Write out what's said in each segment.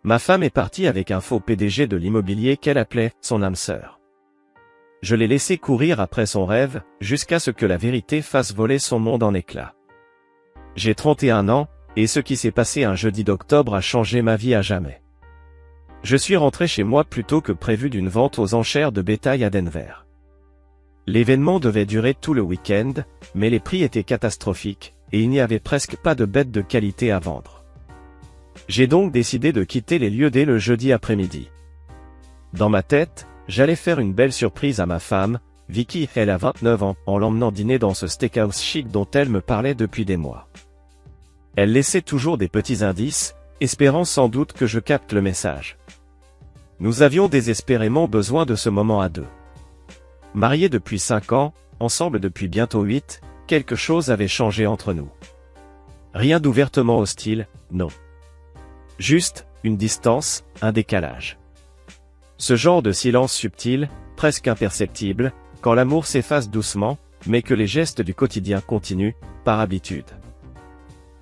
Ma femme est partie avec un faux PDG de l'immobilier qu'elle appelait son âme sœur. Je l'ai laissé courir après son rêve, jusqu'à ce que la vérité fasse voler son monde en éclats. J'ai 31 ans, et ce qui s'est passé un jeudi d'octobre a changé ma vie à jamais. Je suis rentré chez moi plus tôt que prévu d'une vente aux enchères de bétail à Denver. L'événement devait durer tout le week-end, mais les prix étaient catastrophiques, et il n'y avait presque pas de bêtes de qualité à vendre. J'ai donc décidé de quitter les lieux dès le jeudi après-midi. Dans ma tête, j'allais faire une belle surprise à ma femme, Vicky, elle a 29 ans, en l'emmenant dîner dans ce steakhouse chic dont elle me parlait depuis des mois. Elle laissait toujours des petits indices, espérant sans doute que je capte le message. Nous avions désespérément besoin de ce moment à deux. Mariés depuis 5 ans, ensemble depuis bientôt 8, quelque chose avait changé entre nous. Rien d'ouvertement hostile, non. Juste, une distance, un décalage. Ce genre de silence subtil, presque imperceptible, quand l'amour s'efface doucement, mais que les gestes du quotidien continuent, par habitude.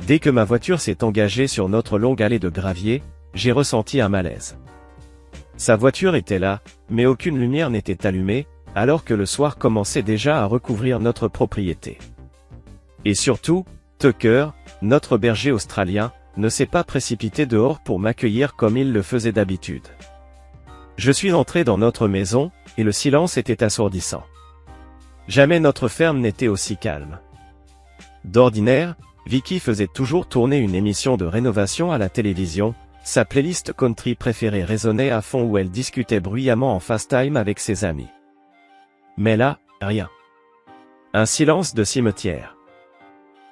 Dès que ma voiture s'est engagée sur notre longue allée de gravier, j'ai ressenti un malaise. Sa voiture était là, mais aucune lumière n'était allumée, alors que le soir commençait déjà à recouvrir notre propriété. Et surtout, Tucker, notre berger australien, ne s'est pas précipité dehors pour m'accueillir comme il le faisait d'habitude. Je suis entré dans notre maison, et le silence était assourdissant. Jamais notre ferme n'était aussi calme. D'ordinaire, Vicky faisait toujours tourner une émission de rénovation à la télévision, sa playlist country préférée résonnait à fond où elle discutait bruyamment en FaceTime avec ses amis. Mais là, rien. Un silence de cimetière.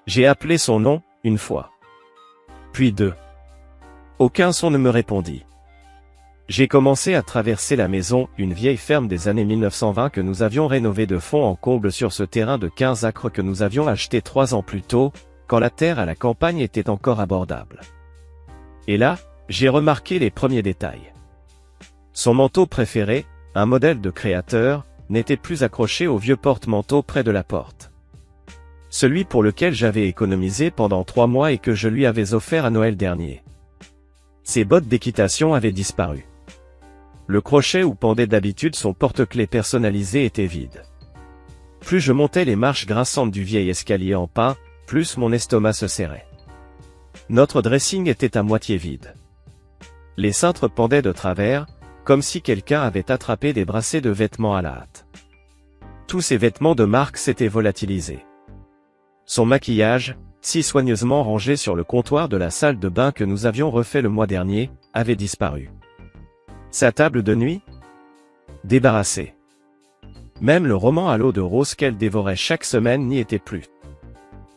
J'ai appelé son nom, une fois. Puis deux. Aucun son ne me répondit. J'ai commencé à traverser la maison, une vieille ferme des années 1920 que nous avions rénovée de fond en comble sur ce terrain de 15 acres que nous avions acheté 3 ans plus tôt, quand la terre à la campagne était encore abordable. Et là, j'ai remarqué les premiers détails. Son manteau préféré, un modèle de créateur, n'était plus accroché au vieux porte-manteau près de la porte. Celui pour lequel j'avais économisé pendant 3 mois et que je lui avais offert à Noël dernier. Ses bottes d'équitation avaient disparu. Le crochet où pendait d'habitude son porte-clés personnalisé était vide. Plus je montais les marches grinçantes du vieil escalier en pin, plus mon estomac se serrait. Notre dressing était à moitié vide. Les cintres pendaient de travers, comme si quelqu'un avait attrapé des brassées de vêtements à la hâte. Tous ces vêtements de marque s'étaient volatilisés. Son maquillage, si soigneusement rangé sur le comptoir de la salle de bain que nous avions refait le mois dernier, avait disparu. Sa table de nuit? Débarrassée. Même le roman à l'eau de rose qu'elle dévorait chaque semaine n'y était plus.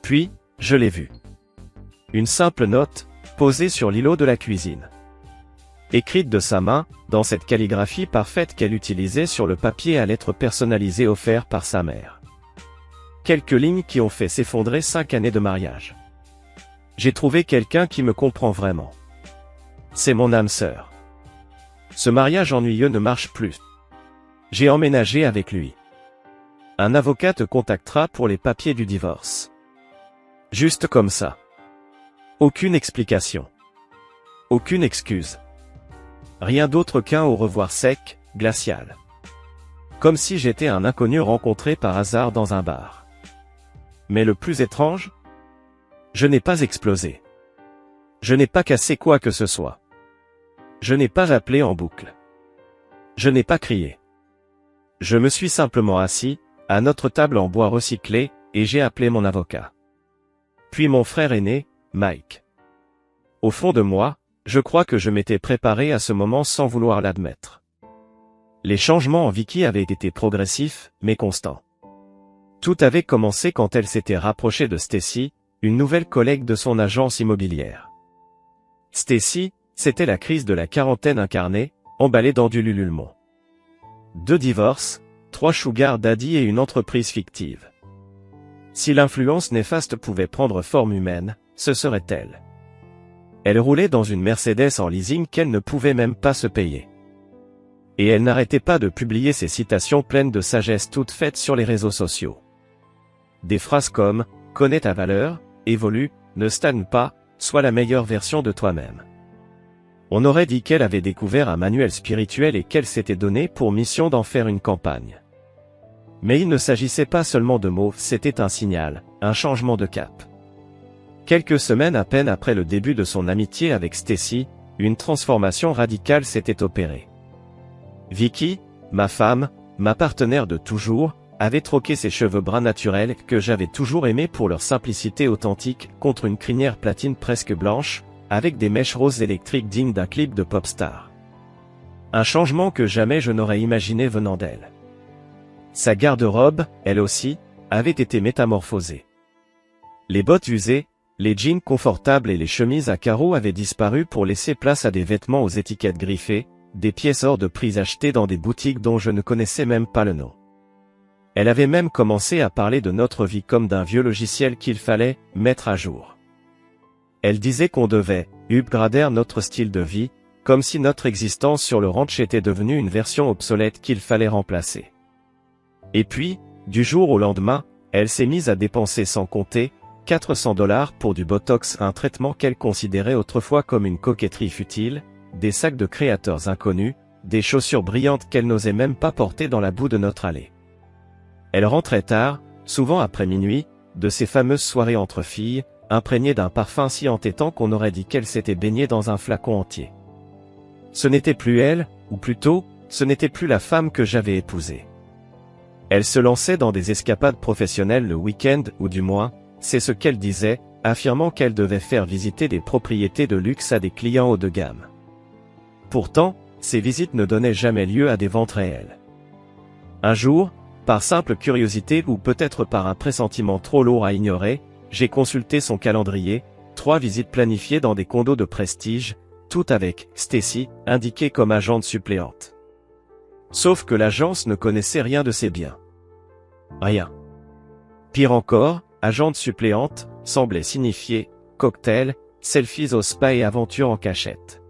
Puis, je l'ai vu. Une simple note, posée sur l'îlot de la cuisine. Écrite de sa main, dans cette calligraphie parfaite qu'elle utilisait sur le papier à lettres personnalisées offert par sa mère. Quelques lignes qui ont fait s'effondrer 5 années de mariage. J'ai trouvé quelqu'un qui me comprend vraiment. C'est mon âme sœur. Ce mariage ennuyeux ne marche plus. J'ai emménagé avec lui. Un avocat te contactera pour les papiers du divorce. Juste comme ça. Aucune explication. Aucune excuse. Rien d'autre qu'un au revoir sec, glacial. Comme si j'étais un inconnu rencontré par hasard dans un bar. Mais le plus étrange? Je n'ai pas explosé. Je n'ai pas cassé quoi que ce soit. Je n'ai pas appelé en boucle. Je n'ai pas crié. Je me suis simplement assis, à notre table en bois recyclé, et j'ai appelé mon avocat. Puis mon frère aîné, Mike. Au fond de moi, je crois que je m'étais préparé à ce moment sans vouloir l'admettre. Les changements en Vicky avaient été progressifs, mais constants. Tout avait commencé quand elle s'était rapprochée de Stacy, une nouvelle collègue de son agence immobilière. Stacy, c'était la crise de la quarantaine incarnée, emballée dans du lululemon. 2 divorces, 3 sugar daddy et une entreprise fictive. Si l'influence néfaste pouvait prendre forme humaine, ce serait elle. Elle roulait dans une Mercedes en leasing qu'elle ne pouvait même pas se payer. Et elle n'arrêtait pas de publier ses citations pleines de sagesse toutes faites sur les réseaux sociaux. Des phrases comme « Connais ta valeur, évolue, ne stagne pas, sois la meilleure version de toi-même ». On aurait dit qu'elle avait découvert un manuel spirituel et qu'elle s'était donné pour mission d'en faire une campagne. Mais il ne s'agissait pas seulement de mots, c'était un signal, un changement de cap. Quelques semaines à peine après le début de son amitié avec Stacy, une transformation radicale s'était opérée. Vicky, ma femme, ma partenaire de toujours, avait troqué ses cheveux bruns naturels que j'avais toujours aimés pour leur simplicité authentique contre une crinière platine presque blanche, avec des mèches roses électriques dignes d'un clip de pop star. Un changement que jamais je n'aurais imaginé venant d'elle. Sa garde-robe, elle aussi, avait été métamorphosée. Les bottes usées, les jeans confortables et les chemises à carreaux avaient disparu pour laisser place à des vêtements aux étiquettes griffées, des pièces hors de prix achetées dans des boutiques dont je ne connaissais même pas le nom. Elle avait même commencé à parler de notre vie comme d'un vieux logiciel qu'il fallait mettre à jour. Elle disait qu'on devait upgrader notre style de vie, comme si notre existence sur le ranch était devenue une version obsolète qu'il fallait remplacer. Et puis, du jour au lendemain, elle s'est mise à dépenser sans compter $400 pour du Botox, un traitement qu'elle considérait autrefois comme une coquetterie futile, des sacs de créateurs inconnus, des chaussures brillantes qu'elle n'osait même pas porter dans la boue de notre allée. Elle rentrait tard, souvent après minuit, de ces fameuses soirées entre filles, imprégnées d'un parfum si entêtant qu'on aurait dit qu'elle s'était baignée dans un flacon entier. Ce n'était plus elle, ou plutôt, ce n'était plus la femme que j'avais épousée. Elle se lançait dans des escapades professionnelles le week-end, ou du moins, c'est ce qu'elle disait, affirmant qu'elle devait faire visiter des propriétés de luxe à des clients haut de gamme. Pourtant, ces visites ne donnaient jamais lieu à des ventes réelles. Un jour, par simple curiosité ou peut-être par un pressentiment trop lourd à ignorer, j'ai consulté son calendrier, 3 visites planifiées dans des condos de prestige, toutes avec Stacy, indiquée comme agente suppléante. Sauf que l'agence ne connaissait rien de ses biens. Rien. Pire encore, agente suppléante, semblait signifier cocktail, selfies au spa et aventure en cachette.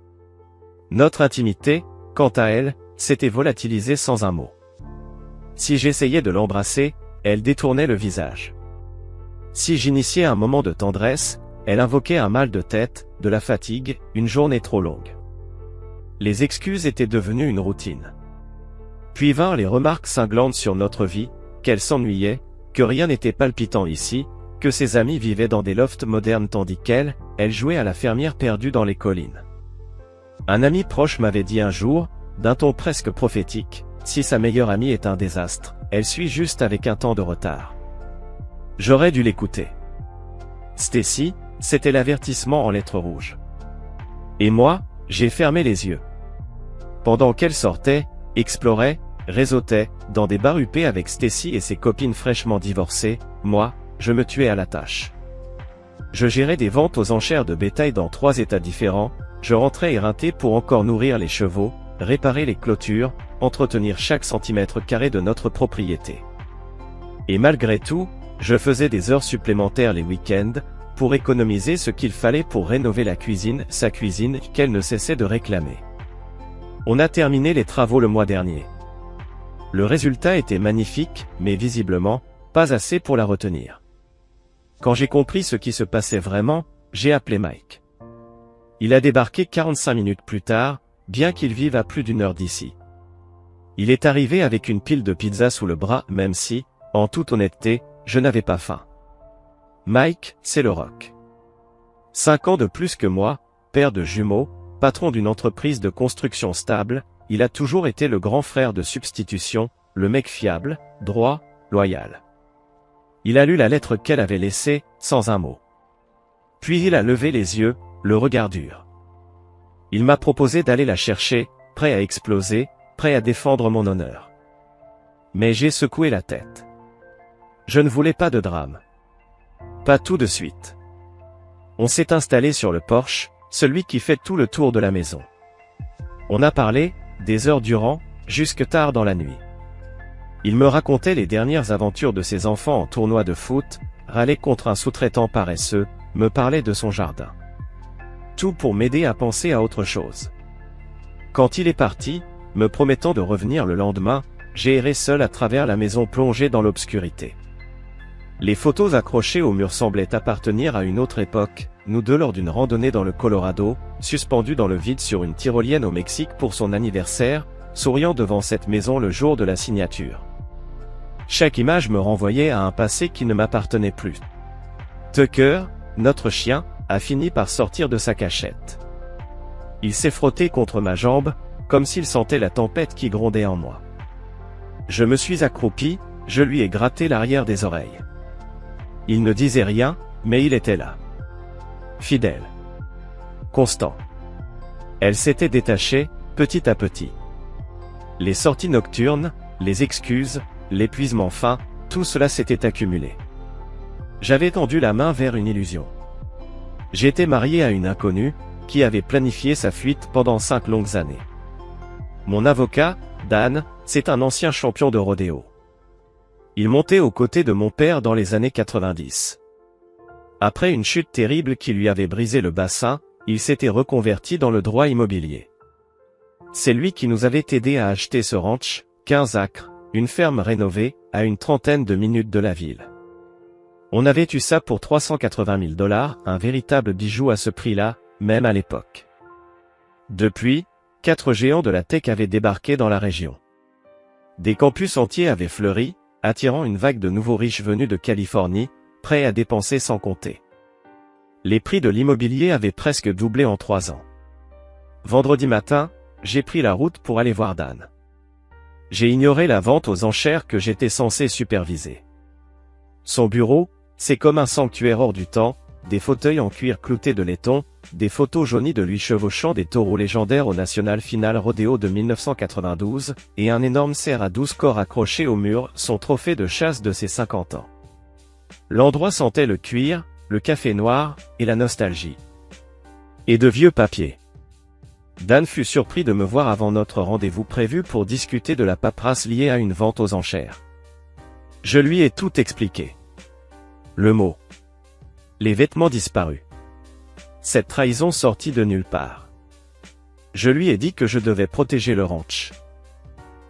Notre intimité, quant à elle, s'était volatilisée sans un mot. Si j'essayais de l'embrasser, elle détournait le visage. Si j'initiais un moment de tendresse, elle invoquait un mal de tête, de la fatigue, une journée trop longue. Les excuses étaient devenues une routine. Puis vinrent les remarques cinglantes sur notre vie, qu'elle s'ennuyait, que rien n'était palpitant ici, que ses amis vivaient dans des lofts modernes tandis qu'elle, elle jouait à la fermière perdue dans les collines. Un ami proche m'avait dit un jour, d'un ton presque prophétique, si sa meilleure amie est un désastre, elle suit juste avec un temps de retard. J'aurais dû l'écouter. Stacy, c'était l'avertissement en lettres rouges. Et moi, j'ai fermé les yeux. Pendant qu'elle sortait, explorait, réseautait, dans des bars huppés avec Stacy et ses copines fraîchement divorcées, moi, je me tuais à la tâche. Je gérais des ventes aux enchères de bétail dans 3 États différents, je rentrais éreinté pour encore nourrir les chevaux, réparer les clôtures, entretenir chaque centimètre carré de notre propriété. Et malgré tout, je faisais des heures supplémentaires les week-ends, pour économiser ce qu'il fallait pour rénover la cuisine, sa cuisine, qu'elle ne cessait de réclamer. On a terminé les travaux le mois dernier. Le résultat était magnifique, mais visiblement, pas assez pour la retenir. Quand j'ai compris ce qui se passait vraiment, j'ai appelé Mike. Il a débarqué 45 minutes plus tard, bien qu'il vive à plus d'1 heure d'ici. Il est arrivé avec une pile de pizza sous le bras, même si, en toute honnêteté, je n'avais pas faim. Mike, c'est le rock. 5 ans de plus que moi, père de jumeaux, patron d'une entreprise de construction stable, il a toujours été le grand frère de substitution, le mec fiable, droit, loyal. Il a lu la lettre qu'elle avait laissée, sans un mot. Puis il a levé les yeux, le regard dur. Il m'a proposé d'aller la chercher, prêt à exploser, prêt à défendre mon honneur. Mais j'ai secoué la tête. Je ne voulais pas de drame. Pas tout de suite. On s'est installé sur le porche, celui qui fait tout le tour de la maison. On a parlé, des heures durant, jusque tard dans la nuit. Il me racontait les dernières aventures de ses enfants en tournoi de foot, râlait contre un sous-traitant paresseux, me parlait de son jardin. Tout pour m'aider à penser à autre chose. Quand il est parti, me promettant de revenir le lendemain, j'ai erré seul à travers la maison plongée dans l'obscurité. Les photos accrochées au mur semblaient appartenir à une autre époque, nous deux lors d'une randonnée dans le Colorado, suspendus dans le vide sur une tyrolienne au Mexique pour son anniversaire, souriant devant cette maison le jour de la signature. Chaque image me renvoyait à un passé qui ne m'appartenait plus. Tucker, notre chien, a fini par sortir de sa cachette. Il s'est frotté contre ma jambe, comme s'il sentait la tempête qui grondait en moi. Je me suis accroupi, je lui ai gratté l'arrière des oreilles. Il ne disait rien, mais il était là. Fidèle. Constant. Elle s'était détachée, petit à petit. Les sorties nocturnes, les excuses, l'épuisement fin, tout cela s'était accumulé. J'avais tendu la main vers une illusion. J'étais marié à une inconnue, qui avait planifié sa fuite pendant 5 longues années. Mon avocat, Dan, c'est un ancien champion de rodéo. Il montait aux côtés de mon père dans les années 90. Après une chute terrible qui lui avait brisé le bassin, il s'était reconverti dans le droit immobilier. C'est lui qui nous avait aidés à acheter ce ranch, 15 acres, une ferme rénovée, à une trentaine de minutes de la ville. On avait eu ça pour 380 000 $, un véritable bijou à ce prix-là, même à l'époque. Depuis, 4 géants de la tech avaient débarqué dans la région. Des campus entiers avaient fleuri, attirant une vague de nouveaux riches venus de Californie, prêts à dépenser sans compter. Les prix de l'immobilier avaient presque doublé en 3 ans. Vendredi matin, j'ai pris la route pour aller voir Dan. J'ai ignoré la vente aux enchères que j'étais censé superviser. Son bureau, c'est comme un sanctuaire hors du temps, des fauteuils en cuir cloutés de laiton, des photos jaunies de lui chevauchant des taureaux légendaires au National Final Rodeo de 1992, et un énorme cerf à 12 corps accroché au mur, son trophée de chasse de ses 50 ans. L'endroit sentait le cuir, le café noir, et la nostalgie. Et de vieux papiers. Dan fut surpris de me voir avant notre rendez-vous prévu pour discuter de la paperasse liée à une vente aux enchères. Je lui ai tout expliqué. Le mot. Les vêtements disparus. Cette trahison sortie de nulle part. Je lui ai dit que je devais protéger le ranch.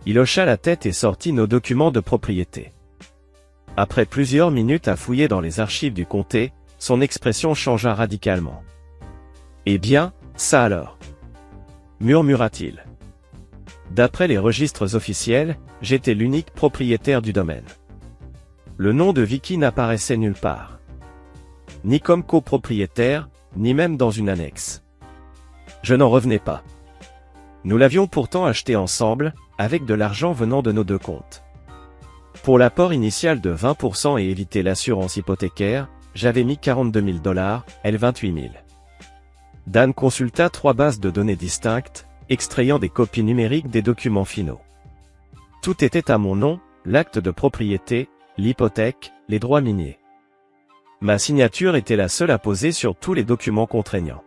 Il hocha la tête et sortit nos documents de propriété. Après plusieurs minutes à fouiller dans les archives du comté, son expression changea radicalement. « Eh bien, ça alors ?» murmura-t-il. D'après les registres officiels, j'étais l'unique propriétaire du domaine. Le nom de Vicky n'apparaissait nulle part. Ni comme copropriétaire, ni même dans une annexe. Je n'en revenais pas. Nous l'avions pourtant acheté ensemble, avec de l'argent venant de nos deux comptes. Pour l'apport initial de 20% et éviter l'assurance hypothécaire, j'avais mis 42 000 $, elle 28 000. Dan consulta 3 bases de données distinctes, extrayant des copies numériques des documents finaux. Tout était à mon nom, l'acte de propriété, l'hypothèque, les droits miniers. Ma signature était la seule à poser sur tous les documents contraignants.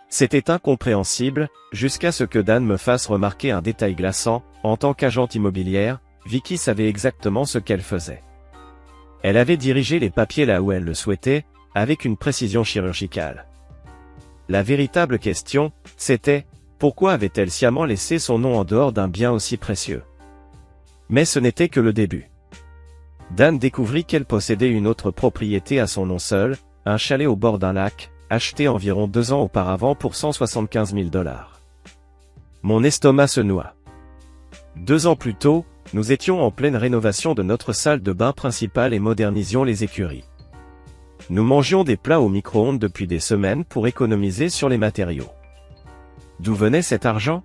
C'était incompréhensible, jusqu'à ce que Dan me fasse remarquer un détail glaçant, en tant qu'agente immobilière, Vicky savait exactement ce qu'elle faisait. Elle avait dirigé les papiers là où elle le souhaitait, avec une précision chirurgicale. La véritable question, c'était, pourquoi avait-elle sciemment laissé son nom en dehors d'un bien aussi précieux? Mais ce n'était que le début. Dan découvrit qu'elle possédait une autre propriété à son nom seul, un chalet au bord d'un lac, acheté environ 2 ans auparavant pour 175 000 $. Mon estomac se noua. 2 ans plus tôt, nous étions en pleine rénovation de notre salle de bain principale et modernisions les écuries. Nous mangions des plats au micro-ondes depuis des semaines pour économiser sur les matériaux. D'où venait cet argent?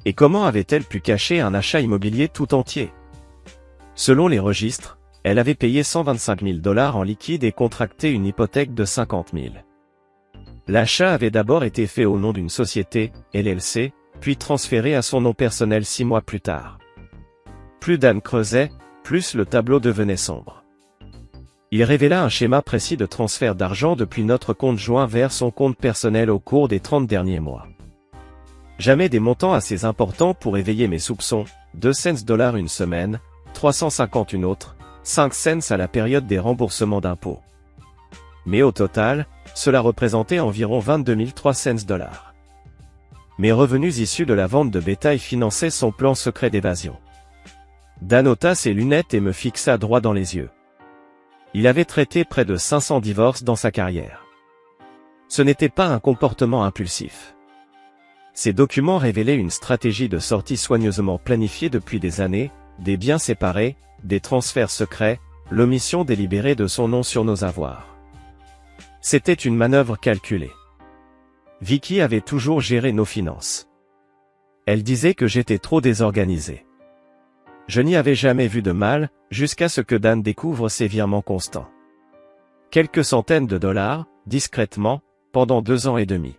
Et comment avait-elle pu cacher un achat immobilier tout entier? Selon les registres, elle avait payé 125 000 $ en liquide et contracté une hypothèque de 50 000. L'achat avait d'abord été fait au nom d'une société, LLC, puis transféré à son nom personnel 6 mois plus tard. Plus Dan creusait, plus le tableau devenait sombre. Il révéla un schéma précis de transfert d'argent depuis notre compte joint vers son compte personnel au cours des 30 derniers mois. Jamais des montants assez importants pour éveiller mes soupçons, 2 cents $ une semaine, 350 une autre, 5 cents à la période des remboursements d'impôts. Mais au total, cela représentait environ 22 300 $. Mes revenus issus de la vente de bétail finançaient son plan secret d'évasion. Dan ôta ses lunettes et me fixa droit dans les yeux. Il avait traité près de 500 divorces dans sa carrière. Ce n'était pas un comportement impulsif. Ces documents révélaient une stratégie de sortie soigneusement planifiée depuis des années, des biens séparés, des transferts secrets, l'omission délibérée de son nom sur nos avoirs. C'était une manœuvre calculée. Vicky avait toujours géré nos finances. Elle disait que j'étais trop désorganisé. Je n'y avais jamais vu de mal, jusqu'à ce que Dan découvre ses virements constants. Quelques centaines de dollars, discrètement, pendant 2 ans et demi.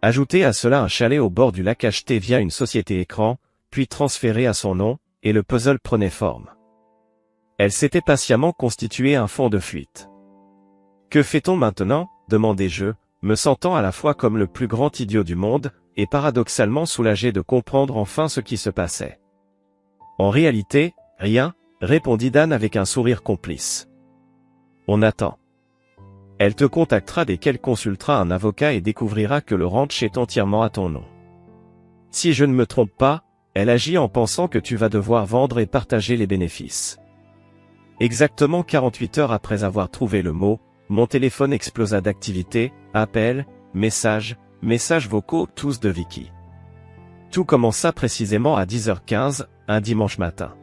Ajoutez à cela un chalet au bord du lac acheté via une société écran, puis transféré à son nom, et le puzzle prenait forme. Elle s'était patiemment constitué un fonds de fuite. Que fait-on maintenant, demandai-je, me sentant à la fois comme le plus grand idiot du monde, et paradoxalement soulagé de comprendre enfin ce qui se passait. En réalité, rien, répondit Dan avec un sourire complice. On attend. Elle te contactera dès qu'elle consultera un avocat et découvrira que le ranch est entièrement à ton nom. Si je ne me trompe pas, elle agit en pensant que tu vas devoir vendre et partager les bénéfices. Exactement 48 heures après avoir trouvé le mot, mon téléphone explosa d'activité, appels, messages vocaux, tous de Vicky. Tout commença précisément à 10h15, un dimanche matin.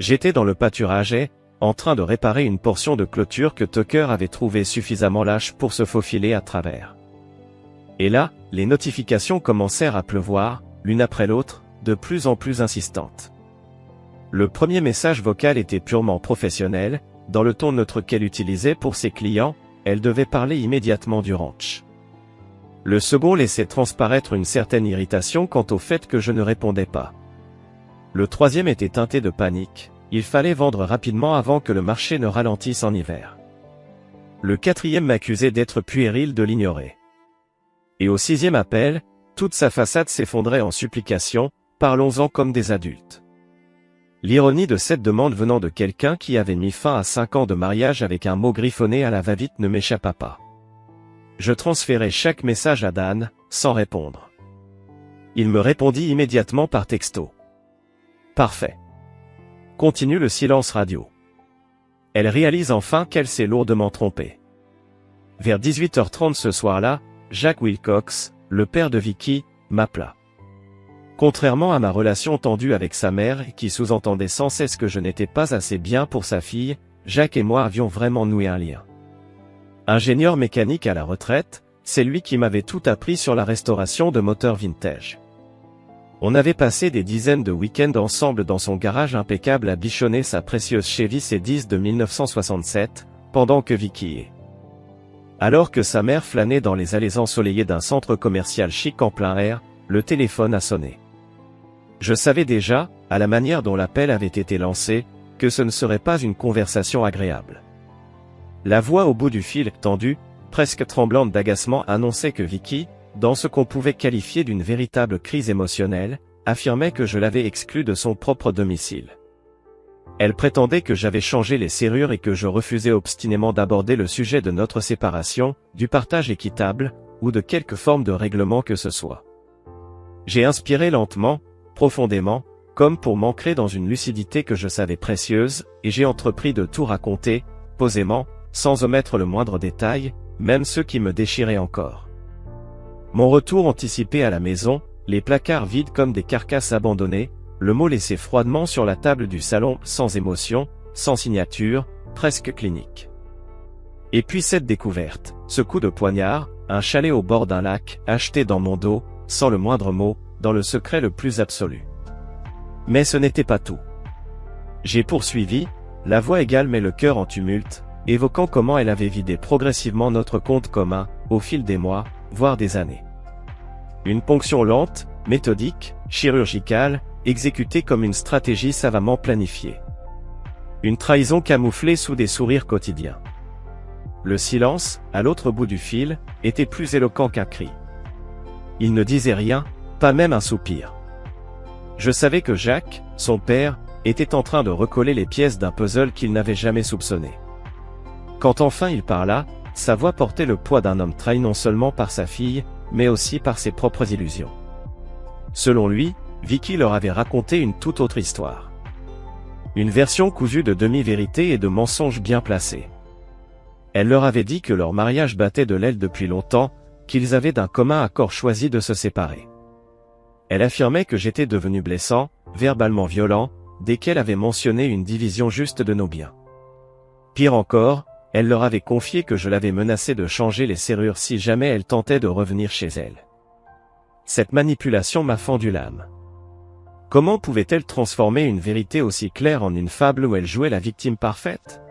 J'étais dans le pâturage et, en train de réparer une portion de clôture que Tucker avait trouvée suffisamment lâche pour se faufiler à travers. Et là, les notifications commencèrent à pleuvoir, l'une après l'autre, de plus en plus insistantes. Le premier message vocal était purement professionnel, dans le ton neutre qu'elle utilisait pour ses clients, elle devait parler immédiatement du ranch. Le second laissait transparaître une certaine irritation quant au fait que je ne répondais pas. Le troisième était teinté de panique, il fallait vendre rapidement avant que le marché ne ralentisse en hiver. Le quatrième m'accusait d'être puéril de l'ignorer. Et au 6e appel, toute sa façade s'effondrait en supplication, parlons-en comme des adultes. L'ironie de cette demande venant de quelqu'un qui avait mis fin à 5 ans de mariage avec un mot griffonné à la va-vite ne m'échappa pas. Je transférai chaque message à Dan, sans répondre. Il me répondit immédiatement par texto. Parfait. Continue le silence radio. Elle réalise enfin qu'elle s'est lourdement trompée. Vers 18h30 ce soir-là, Jack Wilcox, le père de Vicky, m'appela. Contrairement à ma relation tendue avec sa mère qui sous-entendait sans cesse que je n'étais pas assez bien pour sa fille, Jack et moi avions vraiment noué un lien. Ingénieur mécanique à la retraite, c'est lui qui m'avait tout appris sur la restauration de moteurs vintage. On avait passé des dizaines de week-ends ensemble dans son garage impeccable à bichonner sa précieuse Chevy C10 de 1967, pendant que Vicky est. Alors que sa mère flânait dans les allées ensoleillées d'un centre commercial chic en plein air, le téléphone a sonné. Je savais déjà, à la manière dont l'appel avait été lancé, que ce ne serait pas une conversation agréable. La voix au bout du fil, tendue, presque tremblante d'agacement, annonçait que Vicky, dans ce qu'on pouvait qualifier d'une véritable crise émotionnelle, affirmait que je l'avais exclue de son propre domicile. Elle prétendait que j'avais changé les serrures et que je refusais obstinément d'aborder le sujet de notre séparation, du partage équitable, ou de quelque forme de règlement que ce soit. J'ai inspiré lentement, profondément, comme pour m'ancrer dans une lucidité que je savais précieuse, et j'ai entrepris de tout raconter, posément, sans omettre le moindre détail, même ceux qui me déchiraient encore. Mon retour anticipé à la maison, les placards vides comme des carcasses abandonnées, le mot laissé froidement sur la table du salon, sans émotion, sans signature, presque clinique. Et puis cette découverte, ce coup de poignard, un chalet au bord d'un lac, acheté dans mon dos, sans le moindre mot, dans le secret le plus absolu. Mais ce n'était pas tout. J'ai poursuivi, la voix égale mais le cœur en tumulte, évoquant comment elle avait vidé progressivement notre compte commun, au fil des mois, voire des années. Une ponction lente, méthodique, chirurgicale, exécutée comme une stratégie savamment planifiée. Une trahison camouflée sous des sourires quotidiens. Le silence, à l'autre bout du fil, était plus éloquent qu'un cri. Il ne disait rien, pas même un soupir. Je savais que Jacques, son père, était en train de recoller les pièces d'un puzzle qu'il n'avait jamais soupçonné. Quand enfin il parla, sa voix portait le poids d'un homme trahi non seulement par sa fille, mais aussi par ses propres illusions. Selon lui, Vicky leur avait raconté une toute autre histoire. Une version cousue de demi-vérités et de mensonges bien placés. Elle leur avait dit que leur mariage battait de l'aile depuis longtemps, qu'ils avaient d'un commun accord choisi de se séparer. Elle affirmait que j'étais devenu blessant, verbalement violent, dès qu'elle avait mentionné une division juste de nos biens. Pire encore, elle leur avait confié que je l'avais menacé de changer les serrures si jamais elle tentait de revenir chez elle. Cette manipulation m'a fendu l'âme. Comment pouvait-elle transformer une vérité aussi claire en une fable où elle jouait la victime parfaite?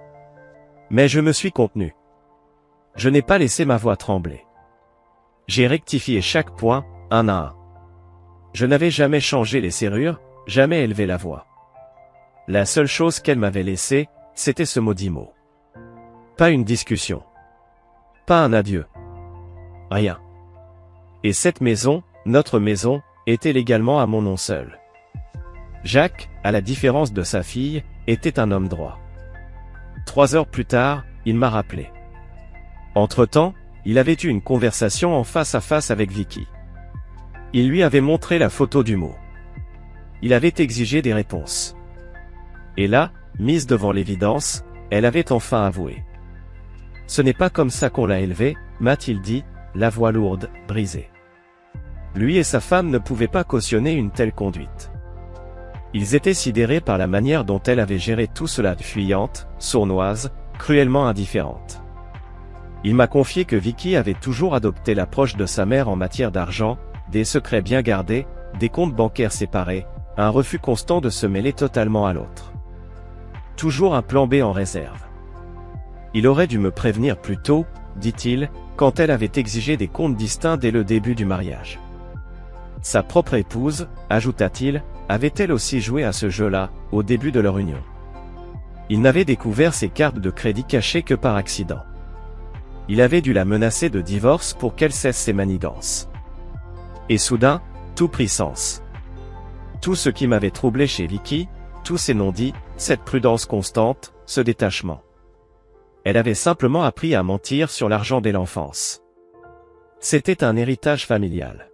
Mais je me suis contenu. Je n'ai pas laissé ma voix trembler. J'ai rectifié chaque point, un à un. Je n'avais jamais changé les serrures, jamais élevé la voix. La seule chose qu'elle m'avait laissée, c'était ce maudit mot. Pas une discussion. Pas un adieu. Rien. Et cette maison, notre maison, était légalement à mon nom seul. Jacques, à la différence de sa fille, était un homme droit. 3 heures plus tard, il m'a rappelé. Entre-temps, il avait eu une conversation en face à face avec Vicky. Il lui avait montré la photo du mot. Il avait exigé des réponses. Et là, mise devant l'évidence, elle avait enfin avoué. Ce n'est pas comme ça qu'on l'a élevé, m'a-t-il dit, la voix lourde, brisée. Lui et sa femme ne pouvaient pas cautionner une telle conduite. Ils étaient sidérés par la manière dont elle avait géré tout cela, fuyante, sournoise, cruellement indifférente. Il m'a confié que Vicky avait toujours adopté l'approche de sa mère en matière d'argent, des secrets bien gardés, des comptes bancaires séparés, un refus constant de se mêler totalement à l'autre. Toujours un plan B en réserve. Il aurait dû me prévenir plus tôt, dit-il, quand elle avait exigé des comptes distincts dès le début du mariage. Sa propre épouse, ajouta-t-il, avait elle aussi joué à ce jeu-là, au début de leur union. Il n'avait découvert ses cartes de crédit cachées que par accident. Il avait dû la menacer de divorce pour qu'elle cesse ses manigances. Et soudain, tout prit sens. Tout ce qui m'avait troublé chez Vicky, tous ces non-dits, cette prudence constante, ce détachement. Elle avait simplement appris à mentir sur l'argent dès l'enfance. C'était un héritage familial.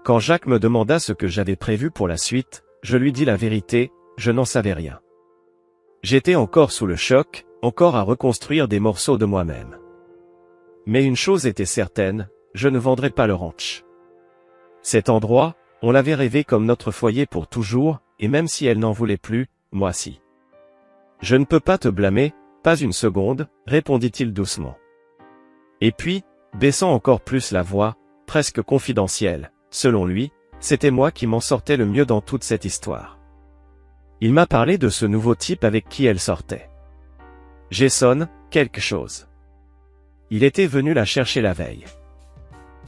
Quand Jacques me demanda ce que j'avais prévu pour la suite, je lui dis la vérité, je n'en savais rien. J'étais encore sous le choc, encore à reconstruire des morceaux de moi-même. Mais une chose était certaine, je ne vendrais pas le ranch. Cet endroit, on l'avait rêvé comme notre foyer pour toujours, et même si elle n'en voulait plus, moi si. Je ne peux pas te blâmer, pas une seconde, répondit-il doucement. Et puis, baissant encore plus la voix, presque confidentielle, selon lui, c'était moi qui m'en sortais le mieux dans toute cette histoire. Il m'a parlé de ce nouveau type avec qui elle sortait. Jason, quelque chose. Il était venu la chercher la veille.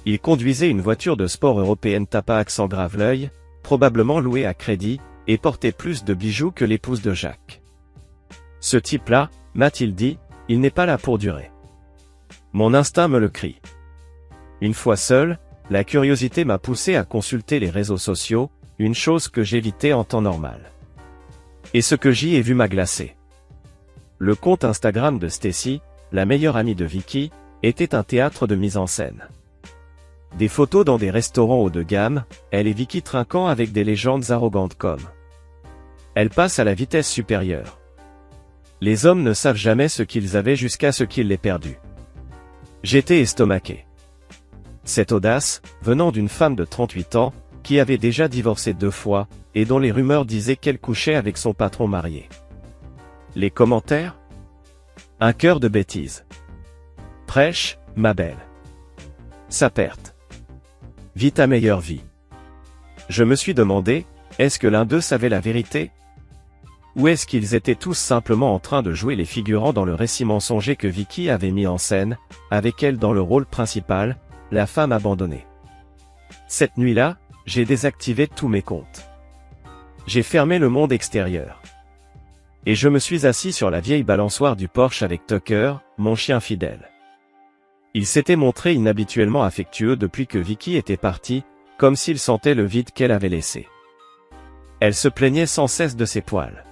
Il conduisait une voiture de sport européenne tapa accent grave l'œil, probablement louée à crédit, et portait plus de bijoux que l'épouse de Jacques. Ce type-là, m'a-t-il dit, il n'est pas là pour durer. Mon instinct me le crie. Une fois seul, la curiosité m'a poussé à consulter les réseaux sociaux, une chose que j'évitais en temps normal. Et ce que j'y ai vu m'a glacé. Le compte Instagram de Stacy, la meilleure amie de Vicky, était un théâtre de mise en scène. Des photos dans des restaurants haut de gamme, elle et Vicky trinquant avec des légendes arrogantes comme. Elle passe à la vitesse supérieure. Les hommes ne savent jamais ce qu'ils avaient jusqu'à ce qu'ils l'aient perdu. J'étais estomaqué. Cette audace, venant d'une femme de 38 ans, qui avait déjà divorcé 2 fois, et dont les rumeurs disaient qu'elle couchait avec son patron marié. Les commentaires? Un cœur de bêtises. Prêche, ma belle. Sa perte. Vis ta meilleure vie. Je me suis demandé, est-ce que l'un d'eux savait la vérité? Ou est-ce qu'ils étaient tous simplement en train de jouer les figurants dans le récit mensonger que Vicky avait mis en scène, avec elle dans le rôle principal, la femme abandonnée. Cette nuit-là, j'ai désactivé tous mes comptes. J'ai fermé le monde extérieur. Et je me suis assis sur la vieille balançoire du porche avec Tucker, mon chien fidèle. Il s'était montré inhabituellement affectueux depuis que Vicky était partie, comme s'il sentait le vide qu'elle avait laissé. Elle se plaignait sans cesse de ses poils.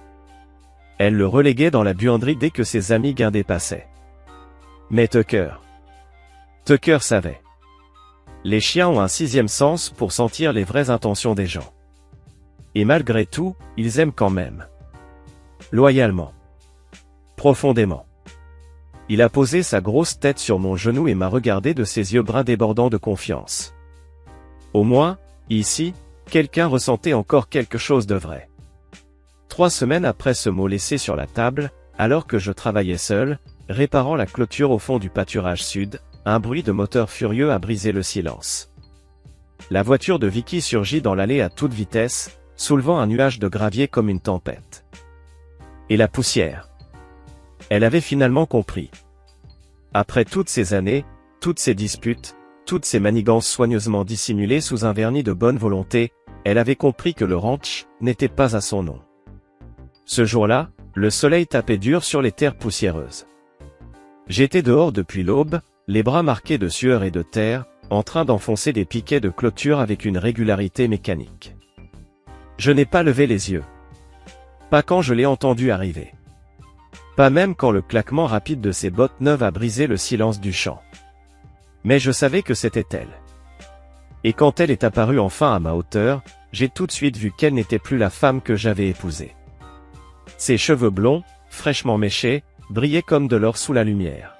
Elle le reléguait dans la buanderie dès que ses amis guindés passaient. Mais Tucker savait. Les chiens ont un 6e sens pour sentir les vraies intentions des gens. Et malgré tout, ils aiment quand même. Loyalement. Profondément. Il a posé sa grosse tête sur mon genou et m'a regardé de ses yeux bruns débordant de confiance. Au moins, ici, quelqu'un ressentait encore quelque chose de vrai. 3 semaines après ce mot laissé sur la table, alors que je travaillais seul, réparant la clôture au fond du pâturage sud, un bruit de moteur furieux a brisé le silence. La voiture de Vicky surgit dans l'allée à toute vitesse, soulevant un nuage de gravier comme une tempête. Et la poussière. Elle avait finalement compris. Après toutes ces années, toutes ces disputes, toutes ces manigances soigneusement dissimulées sous un vernis de bonne volonté, elle avait compris que le ranch n'était pas à son nom. Ce jour-là, le soleil tapait dur sur les terres poussiéreuses. J'étais dehors depuis l'aube, les bras marqués de sueur et de terre, en train d'enfoncer des piquets de clôture avec une régularité mécanique. Je n'ai pas levé les yeux. Pas quand je l'ai entendu arriver. Pas même quand le claquement rapide de ses bottes neuves a brisé le silence du champ. Mais je savais que c'était elle. Et quand elle est apparue enfin à ma hauteur, j'ai tout de suite vu qu'elle n'était plus la femme que j'avais épousée. Ses cheveux blonds, fraîchement méchés, brillaient comme de l'or sous la lumière.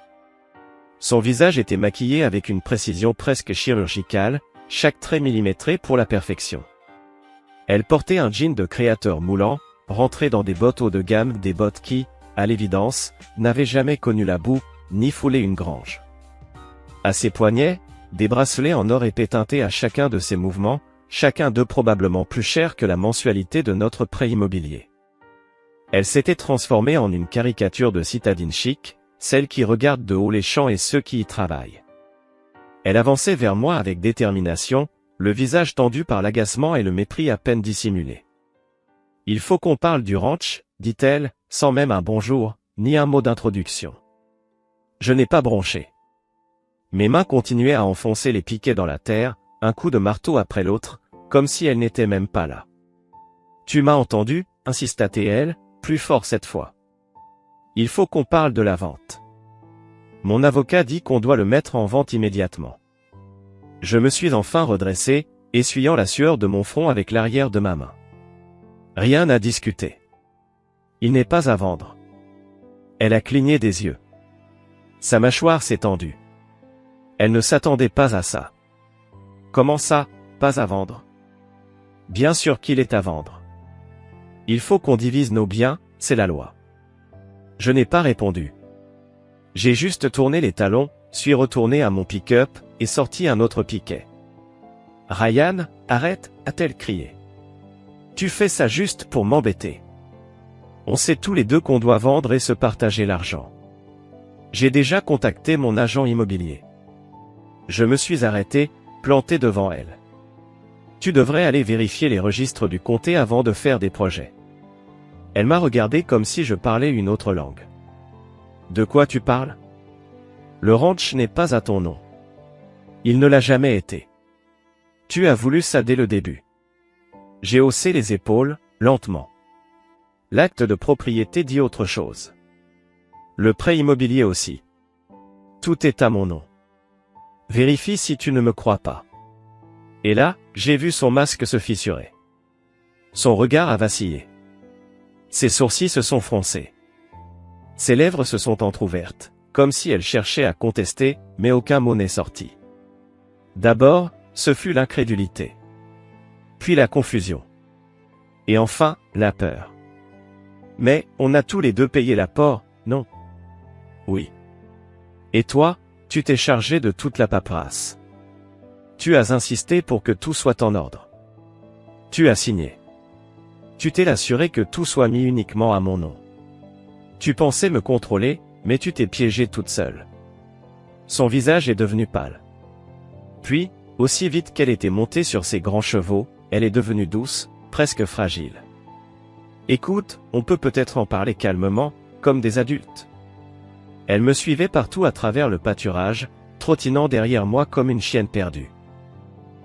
Son visage était maquillé avec une précision presque chirurgicale, chaque trait millimétré pour la perfection. Elle portait un jean de créateur moulant, rentré dans des bottes haut de gamme, des bottes qui, à l'évidence, n'avaient jamais connu la boue, ni foulé une grange. À ses poignets, des bracelets en or épais teintés à chacun de ses mouvements, chacun d'eux probablement plus cher que la mensualité de notre prêt immobilier. Elle s'était transformée en une caricature de citadine chic, celle qui regarde de haut les champs et ceux qui y travaillent. Elle avançait vers moi avec détermination, le visage tendu par l'agacement et le mépris à peine dissimulé. « Il faut qu'on parle du ranch », dit-elle, sans même un bonjour, ni un mot d'introduction. Je n'ai pas bronché. Mes mains continuaient à enfoncer les piquets dans la terre, un coup de marteau après l'autre, comme si elle n'était même pas là. « Tu m'as entendu ?» insista-t-elle, plus fort cette fois. « Il faut qu'on parle de la vente. Mon avocat dit qu'on doit le mettre en vente immédiatement. » Je me suis enfin redressé, essuyant la sueur de mon front avec l'arrière de ma main. Rien à discuter. Il n'est pas à vendre. Elle a cligné des yeux. Sa mâchoire s'est tendue. Elle ne s'attendait pas à ça. Comment ça, pas à vendre? Bien sûr qu'il est à vendre. Il faut qu'on divise nos biens, c'est la loi. Je n'ai pas répondu. J'ai juste tourné les talons, suis retourné à mon pick-up, et sorti un autre piquet. Ryan, arrête, a-t-elle crié. Tu fais ça juste pour m'embêter. On sait tous les deux qu'on doit vendre et se partager l'argent. J'ai déjà contacté mon agent immobilier. Je me suis arrêté, planté devant elle. Tu devrais aller vérifier les registres du comté avant de faire des projets. Elle m'a regardé comme si je parlais une autre langue. De quoi tu parles? Le ranch n'est pas à ton nom. Il ne l'a jamais été. Tu as voulu ça dès le début. J'ai haussé les épaules, lentement. L'acte de propriété dit autre chose. Le prêt immobilier aussi. Tout est à mon nom. Vérifie si tu ne me crois pas. Et là, j'ai vu son masque se fissurer. Son regard a vacillé. Ses sourcils se sont froncés. Ses lèvres se sont entr'ouvertes, comme si elle cherchait à contester, mais aucun mot n'est sorti. D'abord, ce fut l'incrédulité. Puis la confusion. Et enfin, la peur. Mais, on a tous les deux payé l'apport, non? Oui. Et toi, tu t'es chargé de toute la paperasse. Tu as insisté pour que tout soit en ordre. Tu as signé. Tu t'es assuré que tout soit mis uniquement à mon nom. Tu pensais me contrôler, mais tu t'es piégée toute seule. Son visage est devenu pâle. Puis, aussi vite qu'elle était montée sur ses grands chevaux, elle est devenue douce, presque fragile. Écoute, on peut peut-être en parler calmement, comme des adultes. Elle me suivait partout à travers le pâturage, trottinant derrière moi comme une chienne perdue.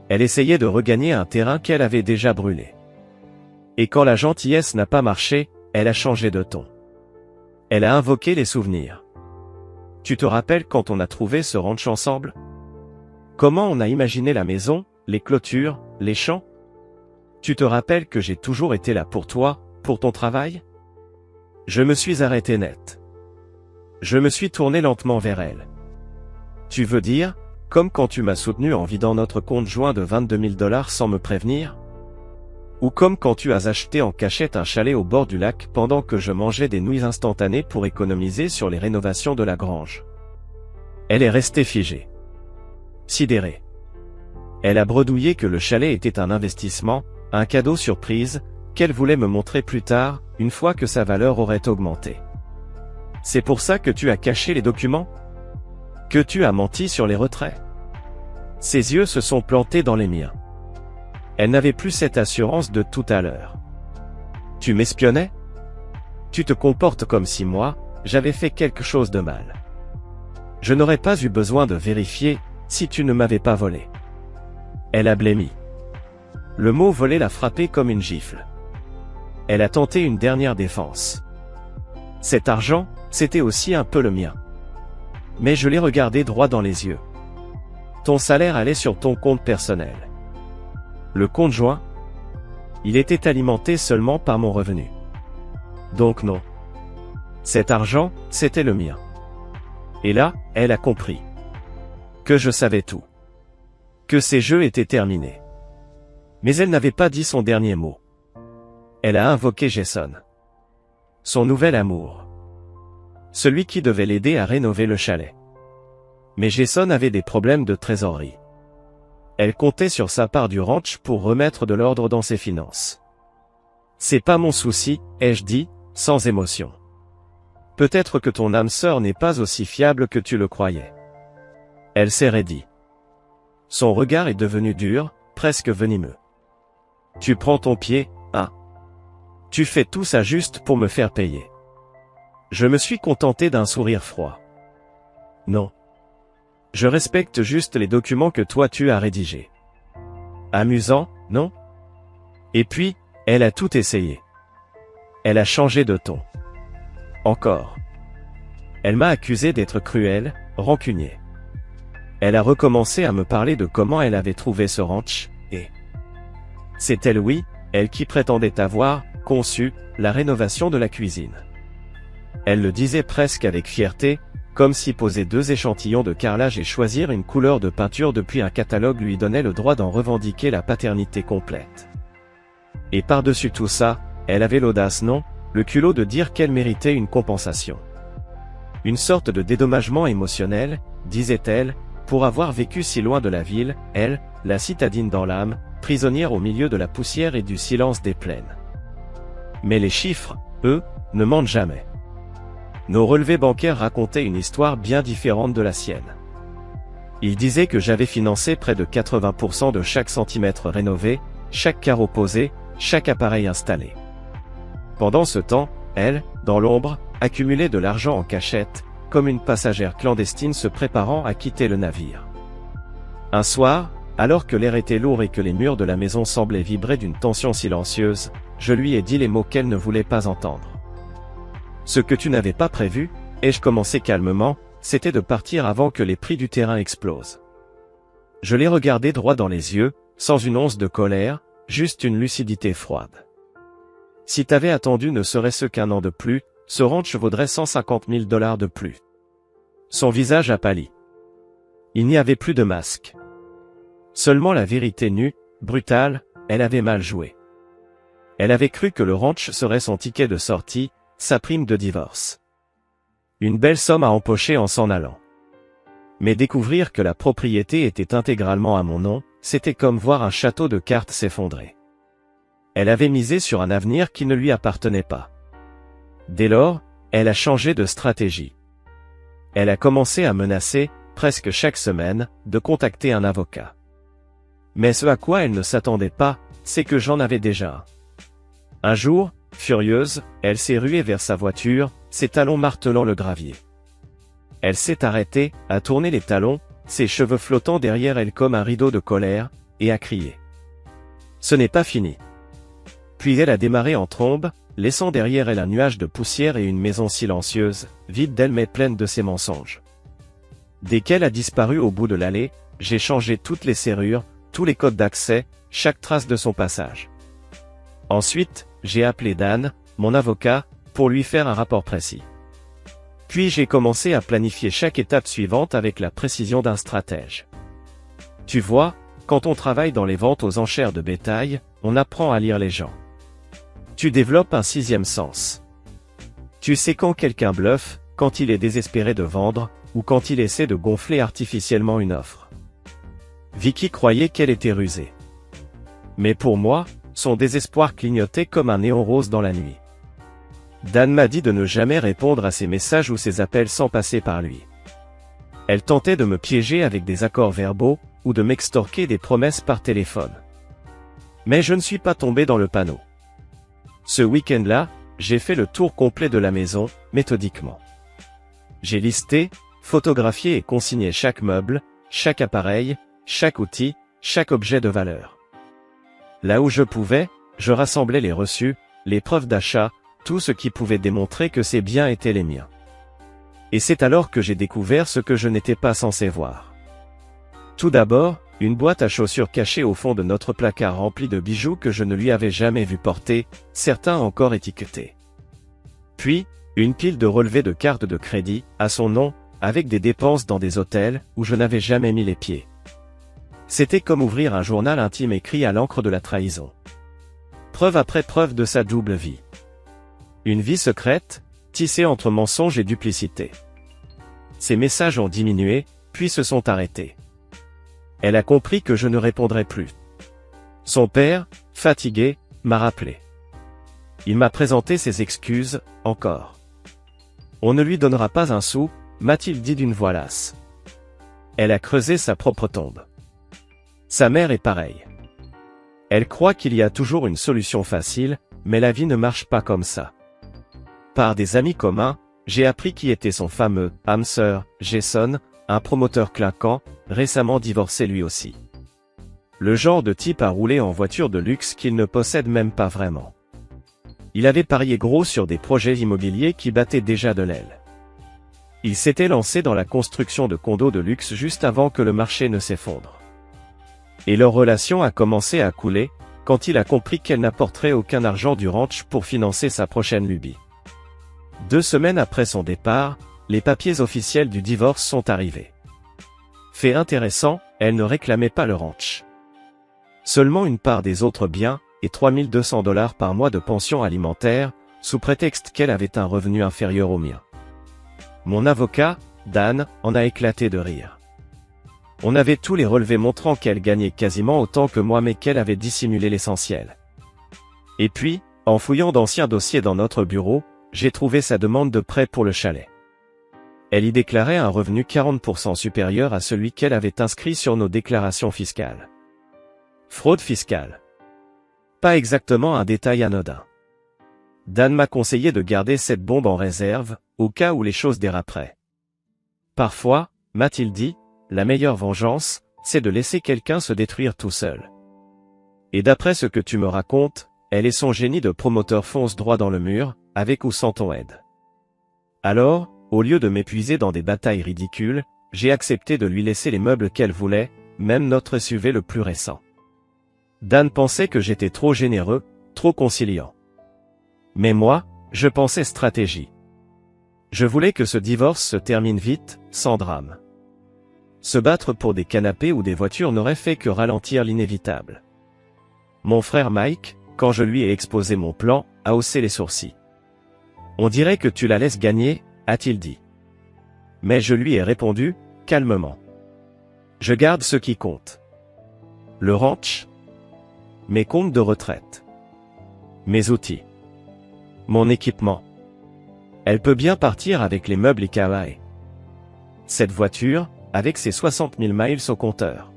Elle essayait de regagner un terrain qu'elle avait déjà brûlé. Et quand la gentillesse n'a pas marché, elle a changé de ton. Elle a invoqué les souvenirs. Tu te rappelles quand on a trouvé ce ranch ensemble? Comment on a imaginé la maison, les clôtures, les champs? Tu te rappelles que j'ai toujours été là pour toi, pour ton travail? Je me suis arrêté net. Je me suis tourné lentement vers elle. Tu veux dire, comme quand tu m'as soutenu en vidant notre compte joint de 22 000 $ sans me prévenir? Ou comme quand tu as acheté en cachette un chalet au bord du lac pendant que je mangeais des nouilles instantanées pour économiser sur les rénovations de la grange? Elle est restée figée. Sidérée. Elle a bredouillé que le chalet était un investissement, un cadeau surprise, qu'elle voulait me montrer plus tard, une fois que sa valeur aurait augmenté. C'est pour ça que tu as caché les documents? Que tu as menti sur les retraits? Ses yeux se sont plantés dans les miens. Elle n'avait plus cette assurance de tout à l'heure. Tu m'espionnais? Tu te comportes comme si moi, j'avais fait quelque chose de mal. Je n'aurais pas eu besoin de vérifier, si tu ne m'avais pas volé. Elle a blêmi. Le mot voler l'a frappée comme une gifle. Elle a tenté une dernière défense. Cet argent, c'était aussi un peu le mien. Mais je l'ai regardé droit dans les yeux. Ton salaire allait sur ton compte personnel. Le compte joint? Il était alimenté seulement par mon revenu. Donc non. Cet argent, c'était le mien. Et là, elle a compris. Que je savais tout. Que ces jeux étaient terminés. Mais elle n'avait pas dit son dernier mot. Elle a invoqué Jason. Son nouvel amour. Celui qui devait l'aider à rénover le chalet. Mais Jason avait des problèmes de trésorerie. Elle comptait sur sa part du ranch pour remettre de l'ordre dans ses finances. C'est pas mon souci, ai-je dit, sans émotion. Peut-être que ton âme sœur n'est pas aussi fiable que tu le croyais. Elle s'est raidie. Son regard est devenu dur, presque venimeux. Tu prends ton pied, hein? Tu fais tout ça juste pour me faire payer. Je me suis contenté d'un sourire froid. Non. Je respecte juste les documents que toi tu as rédigés. Amusant, non? Et puis, elle a tout essayé. Elle a changé de ton. Encore. Elle m'a accusé d'être cruel, rancunier. Elle a recommencé à me parler de comment elle avait trouvé ce ranch, et... C'est elle, oui, elle qui prétendait avoir conçu la rénovation de la cuisine. Elle le disait presque avec fierté, comme si poser 2 échantillons de carrelage et choisir une couleur de peinture depuis un catalogue lui donnait le droit d'en revendiquer la paternité complète. Et par-dessus tout ça, elle avait l'audace, non, le culot de dire qu'elle méritait une compensation. Une sorte de dédommagement émotionnel, disait-elle, pour avoir vécu si loin de la ville, elle, la citadine dans l'âme, prisonnière au milieu de la poussière et du silence des plaines. Mais les chiffres, eux, ne mentent jamais. Nos relevés bancaires racontaient une histoire bien différente de la sienne. Ils disaient que j'avais financé près de 80% de chaque centimètre rénové, chaque carreau posé, chaque appareil installé. Pendant ce temps, elle, dans l'ombre, accumulait de l'argent en cachette, comme une passagère clandestine se préparant à quitter le navire. Un soir, alors que l'air était lourd et que les murs de la maison semblaient vibrer d'une tension silencieuse, je lui ai dit les mots qu'elle ne voulait pas entendre. Ce que tu n'avais pas prévu, ai-je commencé calmement, c'était de partir avant que les prix du terrain explosent. Je l'ai regardé droit dans les yeux, sans une once de colère, juste une lucidité froide. Si t'avais attendu ne serait-ce qu'un an de plus, ce ranch vaudrait 150 000 $ de plus. Son visage a pâli. Il n'y avait plus de masque. Seulement la vérité nue, brutale, elle avait mal joué. Elle avait cru que le ranch serait son ticket de sortie, sa prime de divorce. Une belle somme à empocher en s'en allant. Mais découvrir que la propriété était intégralement à mon nom, c'était comme voir un château de cartes s'effondrer. Elle avait misé sur un avenir qui ne lui appartenait pas. Dès lors, elle a changé de stratégie. Elle a commencé à menacer, presque chaque semaine, de contacter un avocat. Mais ce à quoi elle ne s'attendait pas, c'est que j'en avais déjà un. Un jour, furieuse, elle s'est ruée vers sa voiture, ses talons martelant le gravier. Elle s'est arrêtée, a tourné les talons, ses cheveux flottant derrière elle comme un rideau de colère, et a crié. Ce n'est pas fini. Puis elle a démarré en trombe, laissant derrière elle un nuage de poussière et une maison silencieuse, vide d'elle mais pleine de ses mensonges. Dès qu'elle a disparu au bout de l'allée, j'ai changé toutes les serrures, tous les codes d'accès, chaque trace de son passage. Ensuite, j'ai appelé Dan, mon avocat, pour lui faire un rapport précis. Puis j'ai commencé à planifier chaque étape suivante avec la précision d'un stratège. Tu vois, quand on travaille dans les ventes aux enchères de bétail, on apprend à lire les gens. Tu développes un sixième sens. Tu sais quand quelqu'un bluffe, quand il est désespéré de vendre, ou quand il essaie de gonfler artificiellement une offre. Vicky croyait qu'elle était rusée. Mais pour moi, son désespoir clignotait comme un néon rose dans la nuit. Dan m'a dit de ne jamais répondre à ses messages ou ses appels sans passer par lui. Elle tentait de me piéger avec des accords verbaux, ou de m'extorquer des promesses par téléphone. Mais je ne suis pas tombé dans le panneau. Ce week-end-là, j'ai fait le tour complet de la maison, méthodiquement. J'ai listé, photographié et consigné chaque meuble, chaque appareil, chaque outil, chaque objet de valeur. Là où je pouvais, je rassemblais les reçus, les preuves d'achat, tout ce qui pouvait démontrer que ces biens étaient les miens. Et c'est alors que j'ai découvert ce que je n'étais pas censé voir. Tout d'abord, une boîte à chaussures cachée au fond de notre placard remplie de bijoux que je ne lui avais jamais vu porter, certains encore étiquetés. Puis, une pile de relevés de cartes de crédit, à son nom, avec des dépenses dans des hôtels, où je n'avais jamais mis les pieds. C'était comme ouvrir un journal intime écrit à l'encre de la trahison. Preuve après preuve de sa double vie. Une vie secrète, tissée entre mensonges et duplicité. Ses messages ont diminué, puis se sont arrêtés. Elle a compris que je ne répondrais plus. Son père, fatigué, m'a rappelé. Il m'a présenté ses excuses, encore. On ne lui donnera pas un sou, m'a-t-il dit d'une voix lasse. Elle a creusé sa propre tombe. Sa mère est pareille. Elle croit qu'il y a toujours une solution facile, mais la vie ne marche pas comme ça. Par des amis communs, j'ai appris qui était son fameux « âme sœur », Jason, un promoteur clinquant, récemment divorcé lui aussi. Le genre de type à rouler en voiture de luxe qu'il ne possède même pas vraiment. Il avait parié gros sur des projets immobiliers qui battaient déjà de l'aile. Il s'était lancé dans la construction de condos de luxe juste avant que le marché ne s'effondre. Et leur relation a commencé à couler, quand il a compris qu'elle n'apporterait aucun argent du ranch pour financer sa prochaine lubie. 2 semaines après son départ, les papiers officiels du divorce sont arrivés. Fait intéressant, elle ne réclamait pas le ranch. Seulement une part des autres biens, et 3200 $ par mois de pension alimentaire, sous prétexte qu'elle avait un revenu inférieur au mien. Mon avocat, Dan, en a éclaté de rire. On avait tous les relevés montrant qu'elle gagnait quasiment autant que moi mais qu'elle avait dissimulé l'essentiel. Et puis, en fouillant d'anciens dossiers dans notre bureau, j'ai trouvé sa demande de prêt pour le chalet. Elle y déclarait un revenu 40% supérieur à celui qu'elle avait inscrit sur nos déclarations fiscales. Fraude fiscale. Pas exactement un détail anodin. Dan m'a conseillé de garder cette bombe en réserve, au cas où les choses déraperaient. Parfois, m'a-t-il dit, la meilleure vengeance, c'est de laisser quelqu'un se détruire tout seul. Et d'après ce que tu me racontes, elle et son génie de promoteur foncent droit dans le mur, avec ou sans ton aide. Alors, au lieu de m'épuiser dans des batailles ridicules, j'ai accepté de lui laisser les meubles qu'elle voulait, même notre SUV le plus récent. Dan pensait que j'étais trop généreux, trop conciliant. Mais moi, je pensais stratégie. Je voulais que ce divorce se termine vite, sans drame. Se battre pour des canapés ou des voitures n'aurait fait que ralentir l'inévitable. Mon frère Mike, quand je lui ai exposé mon plan, a haussé les sourcils. On dirait que tu la laisses gagner, a-t-il dit. Mais je lui ai répondu, calmement. Je garde ce qui compte. Le ranch. Mes comptes de retraite. Mes outils. Mon équipement. Elle peut bien partir avec les meubles Ikawae. Cette voiture, avec ses 60 000 miles au compteur.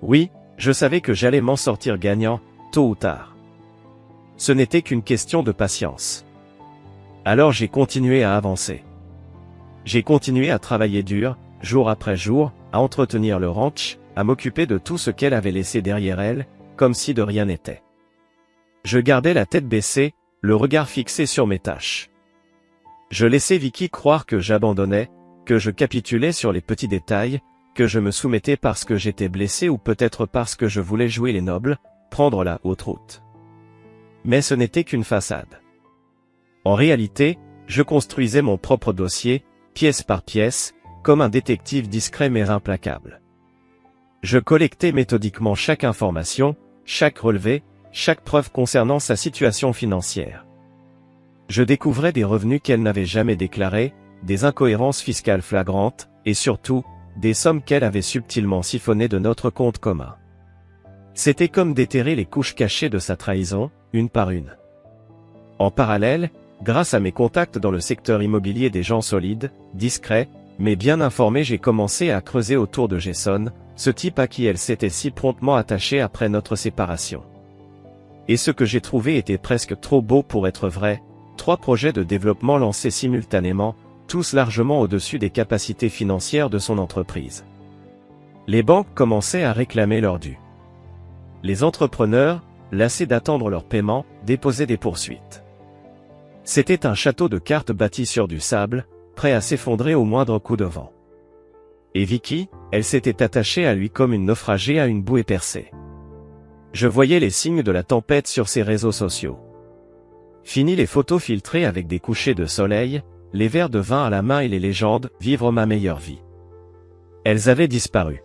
Oui, je savais que j'allais m'en sortir gagnant, tôt ou tard. Ce n'était qu'une question de patience. Alors j'ai continué à avancer. J'ai continué à travailler dur, jour après jour, à entretenir le ranch, à m'occuper de tout ce qu'elle avait laissé derrière elle, comme si de rien n'était. Je gardais la tête baissée, le regard fixé sur mes tâches. Je laissais Vicky croire que j'abandonnais, que je capitulais sur les petits détails, que je me soumettais parce que j'étais blessé ou peut-être parce que je voulais jouer les nobles, prendre la haute route. Mais ce n'était qu'une façade. En réalité, Je construisais mon propre dossier, pièce par pièce, comme un détective discret mais implacable. Je collectais méthodiquement chaque information, chaque relevé, chaque preuve concernant sa situation financière. Je découvrais des revenus qu'elle n'avait jamais déclarés, des incohérences fiscales flagrantes, et surtout, des sommes qu'elle avait subtilement siphonnées de notre compte commun. C'était comme déterrer les couches cachées de sa trahison, une par une. En parallèle, grâce à mes contacts dans le secteur immobilier des gens solides, discrets, mais bien informés, j'ai commencé à creuser autour de Jason, ce type à qui elle s'était si promptement attachée après notre séparation. Et ce que j'ai trouvé était presque trop beau pour être vrai, 3 projets de développement lancés simultanément, tous largement au-dessus des capacités financières de son entreprise. Les banques commençaient à réclamer leur dû. Les entrepreneurs, lassés d'attendre leur paiement, déposaient des poursuites. C'était un château de cartes bâti sur du sable, prêt à s'effondrer au moindre coup de vent. Et Vicky, elle s'était attachée à lui comme une naufragée à une bouée percée. Je voyais les signes de la tempête sur ses réseaux sociaux. Fini les photos filtrées avec des couchers de soleil, les verres de vin à la main et les légendes « Vivre ma meilleure vie ». Elles avaient disparu.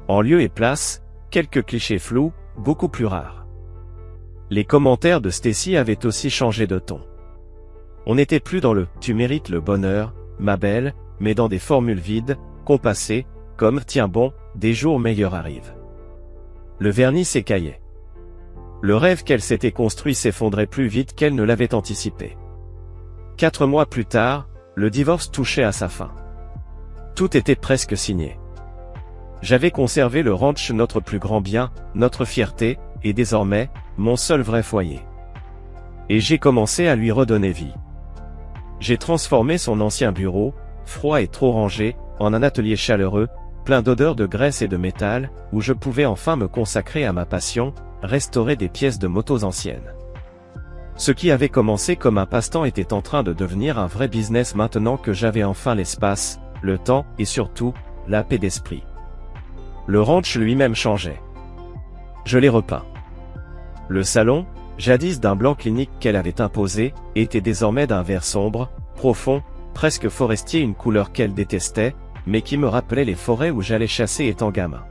En lieu et place, quelques clichés flous, beaucoup plus rares. Les commentaires de Stacy avaient aussi changé de ton. On n'était plus dans le « tu mérites le bonheur, ma belle », mais dans des formules vides, compassées, comme « tiens bon, des jours meilleurs arrivent ». Le vernis s'écaillait. Le rêve qu'elle s'était construit s'effondrait plus vite qu'elle ne l'avait anticipé. 4 mois plus tard, le divorce touchait à sa fin. Tout était presque signé. J'avais conservé le ranch, notre plus grand bien, notre fierté, et désormais, mon seul vrai foyer. Et j'ai commencé à lui redonner vie. J'ai transformé son ancien bureau, froid et trop rangé, en un atelier chaleureux, plein d'odeurs de graisse et de métal, où je pouvais enfin me consacrer à ma passion, restaurer des pièces de motos anciennes. Ce qui avait commencé comme un passe-temps était en train de devenir un vrai business maintenant que j'avais enfin l'espace, le temps et surtout, la paix d'esprit. Le ranch lui-même changeait. Je l'ai repeint. Le salon, jadis d'un blanc clinique qu'elle avait imposé, était désormais d'un vert sombre, profond, presque forestier, une couleur qu'elle détestait, mais qui me rappelait les forêts où j'allais chasser étant gamin.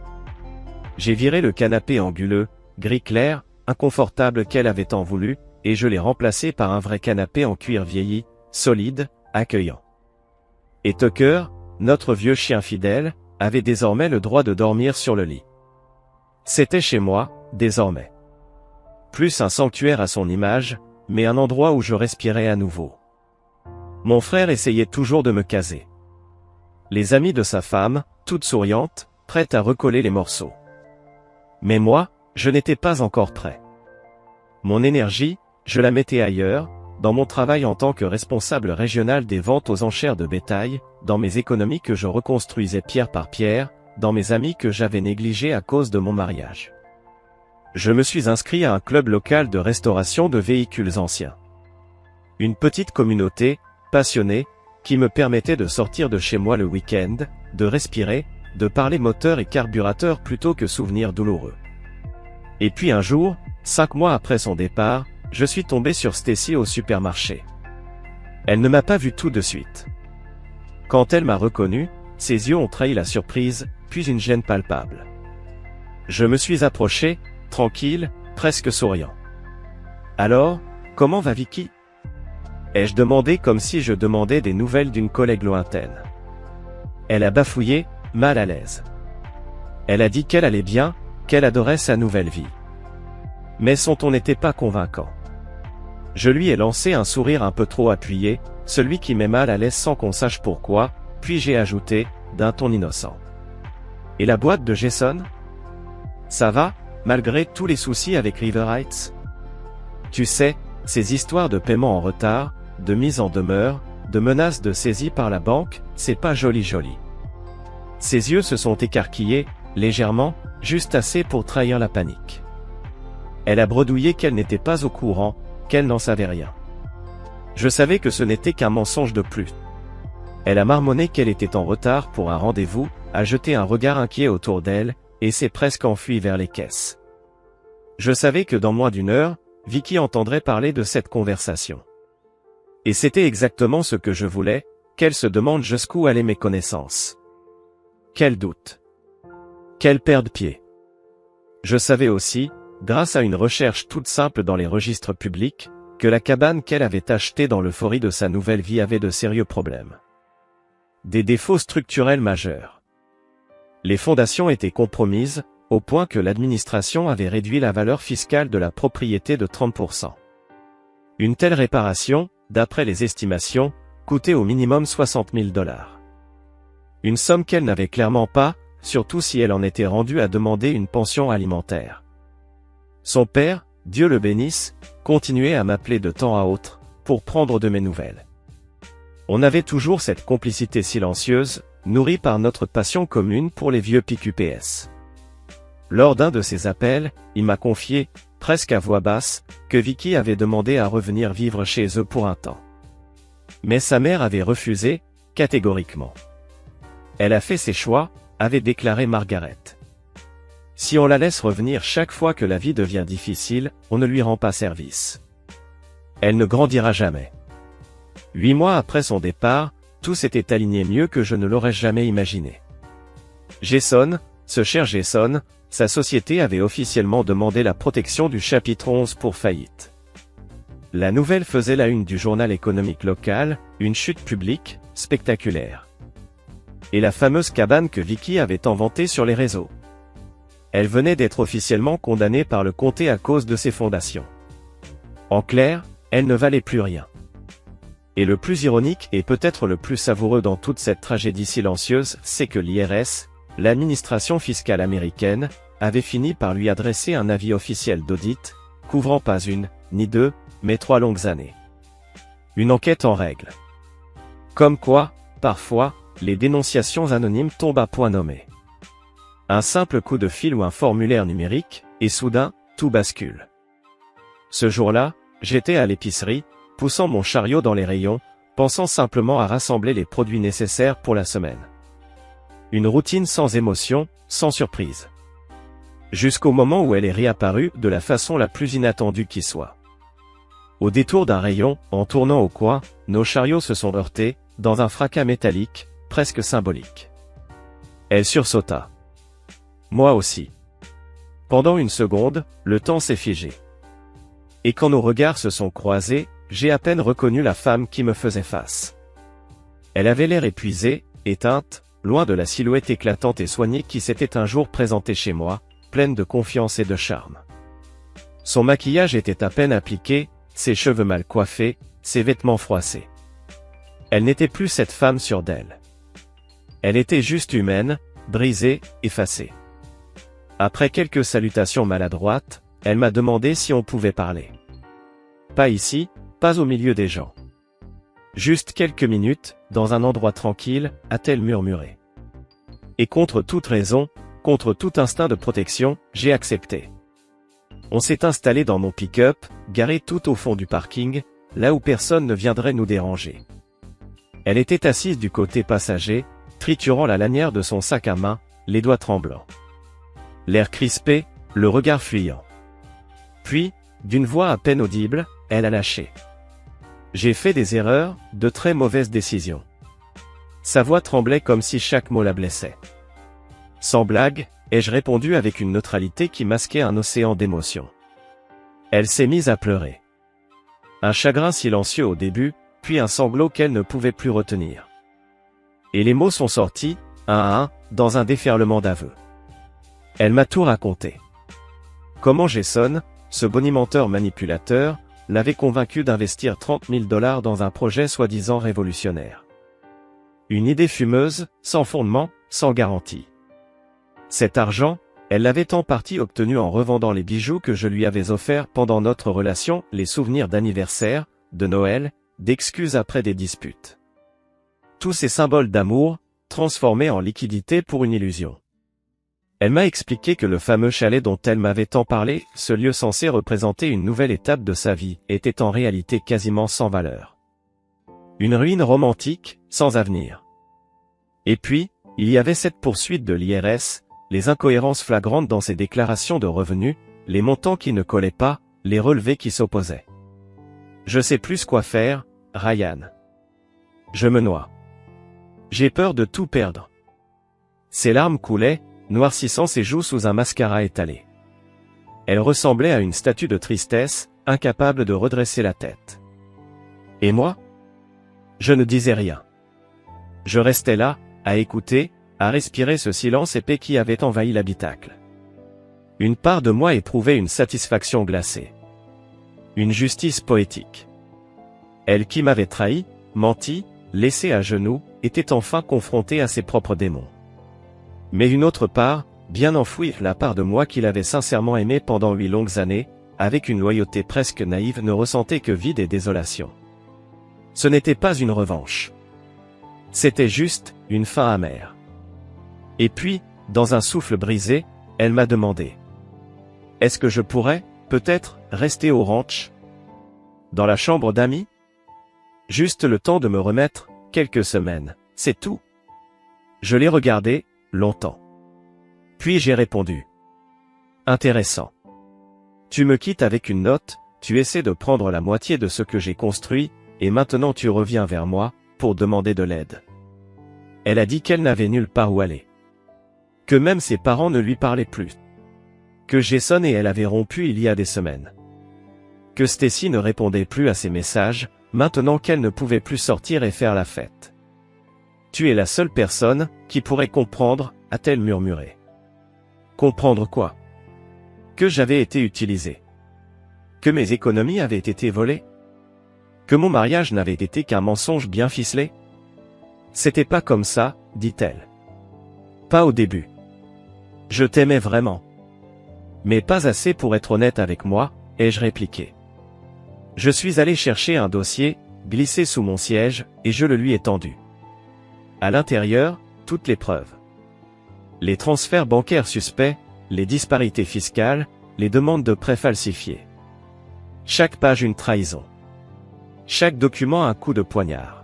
J'ai viré le canapé anguleux, gris clair, inconfortable qu'elle avait tant voulu, et je l'ai remplacé par un vrai canapé en cuir vieilli, solide, accueillant. Et Tucker, notre vieux chien fidèle, avait désormais le droit de dormir sur le lit. C'était chez moi, désormais. Plus un sanctuaire à son image, mais un endroit où je respirais à nouveau. Mon frère essayait toujours de me caser. Les amis de sa femme, toute souriante, prête à recoller les morceaux. Mais moi, je n'étais pas encore prêt. Mon énergie, je la mettais ailleurs, dans mon travail en tant que responsable régional des ventes aux enchères de bétail, dans mes économies que je reconstruisais pierre par pierre, dans mes amis que j'avais négligés à cause de mon mariage. Je me suis inscrit à un club local de restauration de véhicules anciens. Une petite communauté, passionnée, qui me permettait de sortir de chez moi le week-end, de respirer, de parler moteur et carburateur plutôt que souvenirs douloureux. Et puis un jour, 5 mois après son départ, je suis tombé sur Stacy au supermarché. Elle ne m'a pas vu tout de suite. Quand elle m'a reconnu, ses yeux ont trahi la surprise, puis une gêne palpable. Je me suis approché, tranquille, presque souriant. Alors, comment va Vicky ? Ai-je demandé comme si je demandais des nouvelles d'une collègue lointaine. Elle a bafouillé, mal à l'aise. Elle a dit qu'elle allait bien, qu'elle adorait sa nouvelle vie. Mais son ton n'était pas convaincant. Je lui ai lancé un sourire un peu trop appuyé, celui qui met mal à l'aise sans qu'on sache pourquoi, puis j'ai ajouté, d'un ton innocent. Et la boîte de Jason ? Ça va, malgré tous les soucis avec River Heights ? Tu sais, ces histoires de paiement en retard, de mise en demeure, de menaces de saisie par la banque, c'est pas joli. Ses yeux se sont écarquillés, légèrement, juste assez pour trahir la panique. Elle a bredouillé qu'elle n'était pas au courant, qu'elle n'en savait rien. Je savais que ce n'était qu'un mensonge de plus. Elle a marmonné qu'elle était en retard pour un rendez-vous, a jeté un regard inquiet autour d'elle, et s'est presque enfuie vers les caisses. Je savais que dans moins d'1 heure, Vicky entendrait parler de cette conversation. Et c'était exactement ce que je voulais, qu'elle se demande jusqu'où allaient mes connaissances. Quel doute. Quelle perde-pied. Je savais aussi, grâce à une recherche toute simple dans les registres publics, que la cabane qu'elle avait achetée dans l'euphorie de sa nouvelle vie avait de sérieux problèmes. Des défauts structurels majeurs. Les fondations étaient compromises, au point que l'administration avait réduit la valeur fiscale de la propriété de 30%. Une telle réparation, d'après les estimations, coûtait au minimum $60 000. Une somme qu'elle n'avait clairement pas, surtout si elle en était rendue à demander une pension alimentaire. Son père, Dieu le bénisse, continuait à m'appeler de temps à autre, pour prendre de mes nouvelles. On avait toujours cette complicité silencieuse, nourrie par notre passion commune pour les vieux PQPS. Lors d'un de ces appels, il m'a confié, presque à voix basse, que Vicky avait demandé à revenir vivre chez eux pour un temps. Mais sa mère avait refusé, catégoriquement. Elle a fait ses choix, avait déclaré Margaret. Si on la laisse revenir chaque fois que la vie devient difficile, on ne lui rend pas service. Elle ne grandira jamais. 8 mois après son départ, tout s'était aligné mieux que je ne l'aurais jamais imaginé. Jason, ce cher Jason, sa société avait officiellement demandé la protection du chapitre 11 pour faillite. La nouvelle faisait la une du journal économique local, une chute publique, spectaculaire. Et la fameuse cabane que Vicky avait inventée sur les réseaux. Elle venait d'être officiellement condamnée par le comté à cause de ses fondations. En clair, elle ne valait plus rien. Et le plus ironique et peut-être le plus savoureux dans toute cette tragédie silencieuse, c'est que l'IRS, l'administration fiscale américaine, avait fini par lui adresser un avis officiel d'audit, couvrant pas une, ni deux, mais 3 longues années. Une enquête en règle. Comme quoi, parfois, les dénonciations anonymes tombent à point nommé. Un simple coup de fil ou un formulaire numérique, et soudain, tout bascule. Ce jour-là, j'étais à l'épicerie, poussant mon chariot dans les rayons, pensant simplement à rassembler les produits nécessaires pour la semaine. Une routine sans émotion, sans surprise. Jusqu'au moment où elle est réapparue de la façon la plus inattendue qui soit. Au détour d'un rayon, en tournant au coin, nos chariots se sont heurtés, dans un fracas métallique, presque symbolique. Elle sursauta. Moi aussi. Pendant une seconde, le temps s'est figé. Et quand nos regards se sont croisés, j'ai à peine reconnu la femme qui me faisait face. Elle avait l'air épuisée, éteinte, loin de la silhouette éclatante et soignée qui s'était un jour présentée chez moi, pleine de confiance et de charme. Son maquillage était à peine appliqué, ses cheveux mal coiffés, ses vêtements froissés. Elle n'était plus cette femme sûre d'elle. Elle était juste humaine, brisée, effacée. Après quelques salutations maladroites, elle m'a demandé si on pouvait parler. Pas ici, pas au milieu des gens. Juste quelques minutes, dans un endroit tranquille, a-t-elle murmuré. Et contre toute raison, contre tout instinct de protection, j'ai accepté. On s'est installé dans mon pick-up, garé tout au fond du parking, là où personne ne viendrait nous déranger. Elle était assise du côté passager, triturant la lanière de son sac à main, les doigts tremblants. L'air crispé, le regard fuyant. Puis, d'une voix à peine audible, elle a lâché. J'ai fait des erreurs, de très mauvaises décisions. Sa voix tremblait comme si chaque mot la blessait. Sans blague, ai-je répondu avec une neutralité qui masquait un océan d'émotions. Elle s'est mise à pleurer. Un chagrin silencieux au début, puis un sanglot qu'elle ne pouvait plus retenir. Et les mots sont sortis, un à un, dans un déferlement d'aveux. Elle m'a tout raconté. Comment Jason, ce bonimenteur manipulateur, l'avait convaincu d'investir $30 000 dans un projet soi-disant révolutionnaire. Une idée fumeuse, sans fondement, sans garantie. Cet argent, elle l'avait en partie obtenu en revendant les bijoux que je lui avais offerts pendant notre relation, les souvenirs d'anniversaire, de Noël, d'excuses après des disputes. Tous ces symboles d'amour, transformés en liquidité pour une illusion. Elle m'a expliqué que le fameux chalet dont elle m'avait tant parlé, ce lieu censé représenter une nouvelle étape de sa vie, était en réalité quasiment sans valeur. Une ruine romantique, sans avenir. Et puis, il y avait cette poursuite de l'IRS, les incohérences flagrantes dans ses déclarations de revenus, les montants qui ne collaient pas, les relevés qui s'opposaient. Je sais plus quoi faire, Ryan. Je me noie. J'ai peur de tout perdre. » Ses larmes coulaient, noircissant ses joues sous un mascara étalé. Elle ressemblait à une statue de tristesse, incapable de redresser la tête. Et moi? Je ne disais rien. Je restais là, à écouter, à respirer ce silence épais qui avait envahi l'habitacle. Une part de moi éprouvait une satisfaction glacée. Une justice poétique. Elle qui m'avait trahi, menti, laissé à genoux, était enfin confrontée à ses propres démons. Mais une autre part, bien enfouie, la part de moi qui l'avait sincèrement aimé pendant 8 longues années, avec une loyauté presque naïve, ne ressentait que vide et désolation. Ce n'était pas une revanche. C'était juste une faim amère. Et puis, dans un souffle brisé, elle m'a demandé: « Est-ce que je pourrais, peut-être, rester au ranch? Dans la chambre d'amis? Juste le temps de me remettre, quelques semaines, c'est tout. » Je l'ai regardé, longtemps. Puis j'ai répondu: « Intéressant. Tu me quittes avec une note, tu essaies de prendre la moitié de ce que j'ai construit, et maintenant tu reviens vers moi, pour demander de l'aide. » Elle a dit qu'elle n'avait nulle part où aller. Que même ses parents ne lui parlaient plus. Que Jason et elle avaient rompu il y a des semaines. Que Stacy ne répondait plus à ses messages, maintenant qu'elle ne pouvait plus sortir et faire la fête. « Tu es la seule personne qui pourrait comprendre, » a-t-elle murmuré. Comprendre quoi? Que j'avais été utilisé. Que mes économies avaient été volées. Que mon mariage n'avait été qu'un mensonge bien ficelé. C'était pas comme ça, dit-elle. Pas au début. Je t'aimais vraiment. Mais pas assez pour être honnête avec moi, ai-je répliqué. Je suis allé chercher un dossier, glissé sous mon siège, et je le lui ai tendu. À l'intérieur, toutes les preuves. Les transferts bancaires suspects, les disparités fiscales, les demandes de prêts falsifiés. Chaque page une trahison. Chaque document un coup de poignard.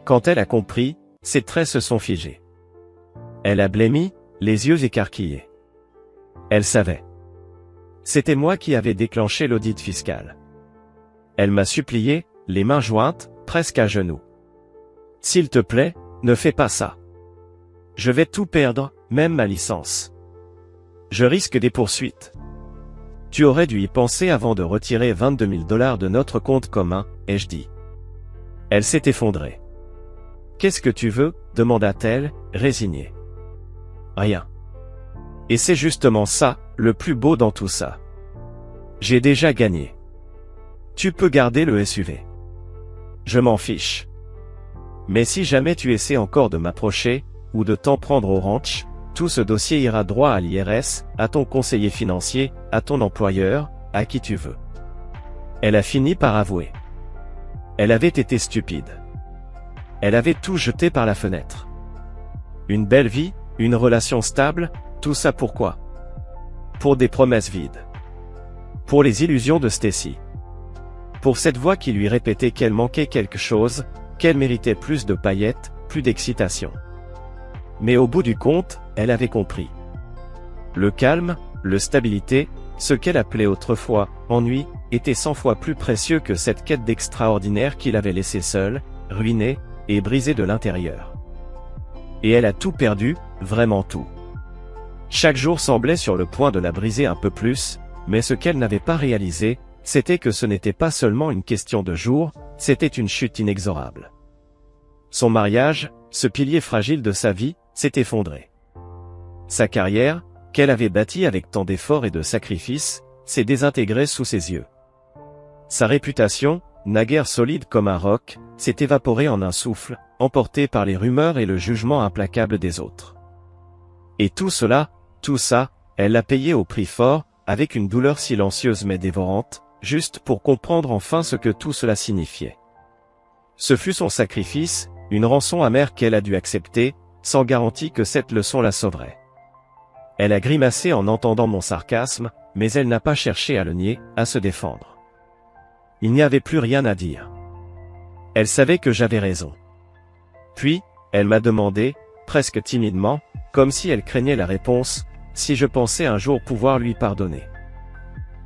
Quand elle a compris, ses traits se sont figés. Elle a blêmi, les yeux écarquillés. Elle savait. C'était moi qui avais déclenché l'audit fiscal. Elle m'a supplié, les mains jointes, presque à genoux. « S'il te plaît, ne fais pas ça. Je vais tout perdre, même ma licence. Je risque des poursuites. Tu aurais dû y penser avant de retirer 22 000 $ de notre compte commun, ai-je dit. » Elle s'est effondrée. « Qu'est-ce que tu veux ?» demanda-t-elle, résignée. « Rien. Et c'est justement ça, le plus beau dans tout ça. J'ai déjà gagné. Tu peux garder le SUV. Je m'en fiche. Mais si jamais tu essaies encore de m'approcher, ou de t'en prendre au ranch, tout ce dossier ira droit à l'IRS, à ton conseiller financier, à ton employeur, à qui tu veux. » Elle a fini par avouer. Elle avait été stupide. Elle avait tout jeté par la fenêtre. Une belle vie, une relation stable, tout ça pourquoi? Pour des promesses vides. Pour les illusions de Stacy. Pour cette voix qui lui répétait qu'elle manquait quelque chose, qu'elle méritait plus de paillettes, plus d'excitation. Mais au bout du compte, elle avait compris. Le calme, la stabilité, ce qu'elle appelait autrefois ennui, était 100 fois plus précieux que cette quête d'extraordinaire qui l'avait laissée seule, ruinée, et brisée de l'intérieur. Et elle a tout perdu, vraiment tout. Chaque jour semblait sur le point de la briser un peu plus, mais ce qu'elle n'avait pas réalisé, c'était que ce n'était pas seulement une question de jours, c'était une chute inexorable. Son mariage, ce pilier fragile de sa vie, s'est effondré. Sa carrière, qu'elle avait bâtie avec tant d'efforts et de sacrifices, s'est désintégrée sous ses yeux. Sa réputation, naguère solide comme un roc, s'est évaporée en un souffle, emportée par les rumeurs et le jugement implacable des autres. Et tout cela, tout ça, elle l'a payé au prix fort, avec une douleur silencieuse mais dévorante, juste pour comprendre enfin ce que tout cela signifiait. Ce fut son sacrifice, une rançon amère qu'elle a dû accepter, sans garantie que cette leçon la sauverait. Elle a grimacé en entendant mon sarcasme, mais elle n'a pas cherché à le nier, à se défendre. Il n'y avait plus rien à dire. Elle savait que j'avais raison. Puis, elle m'a demandé, presque timidement, comme si elle craignait la réponse, si je pensais un jour pouvoir lui pardonner.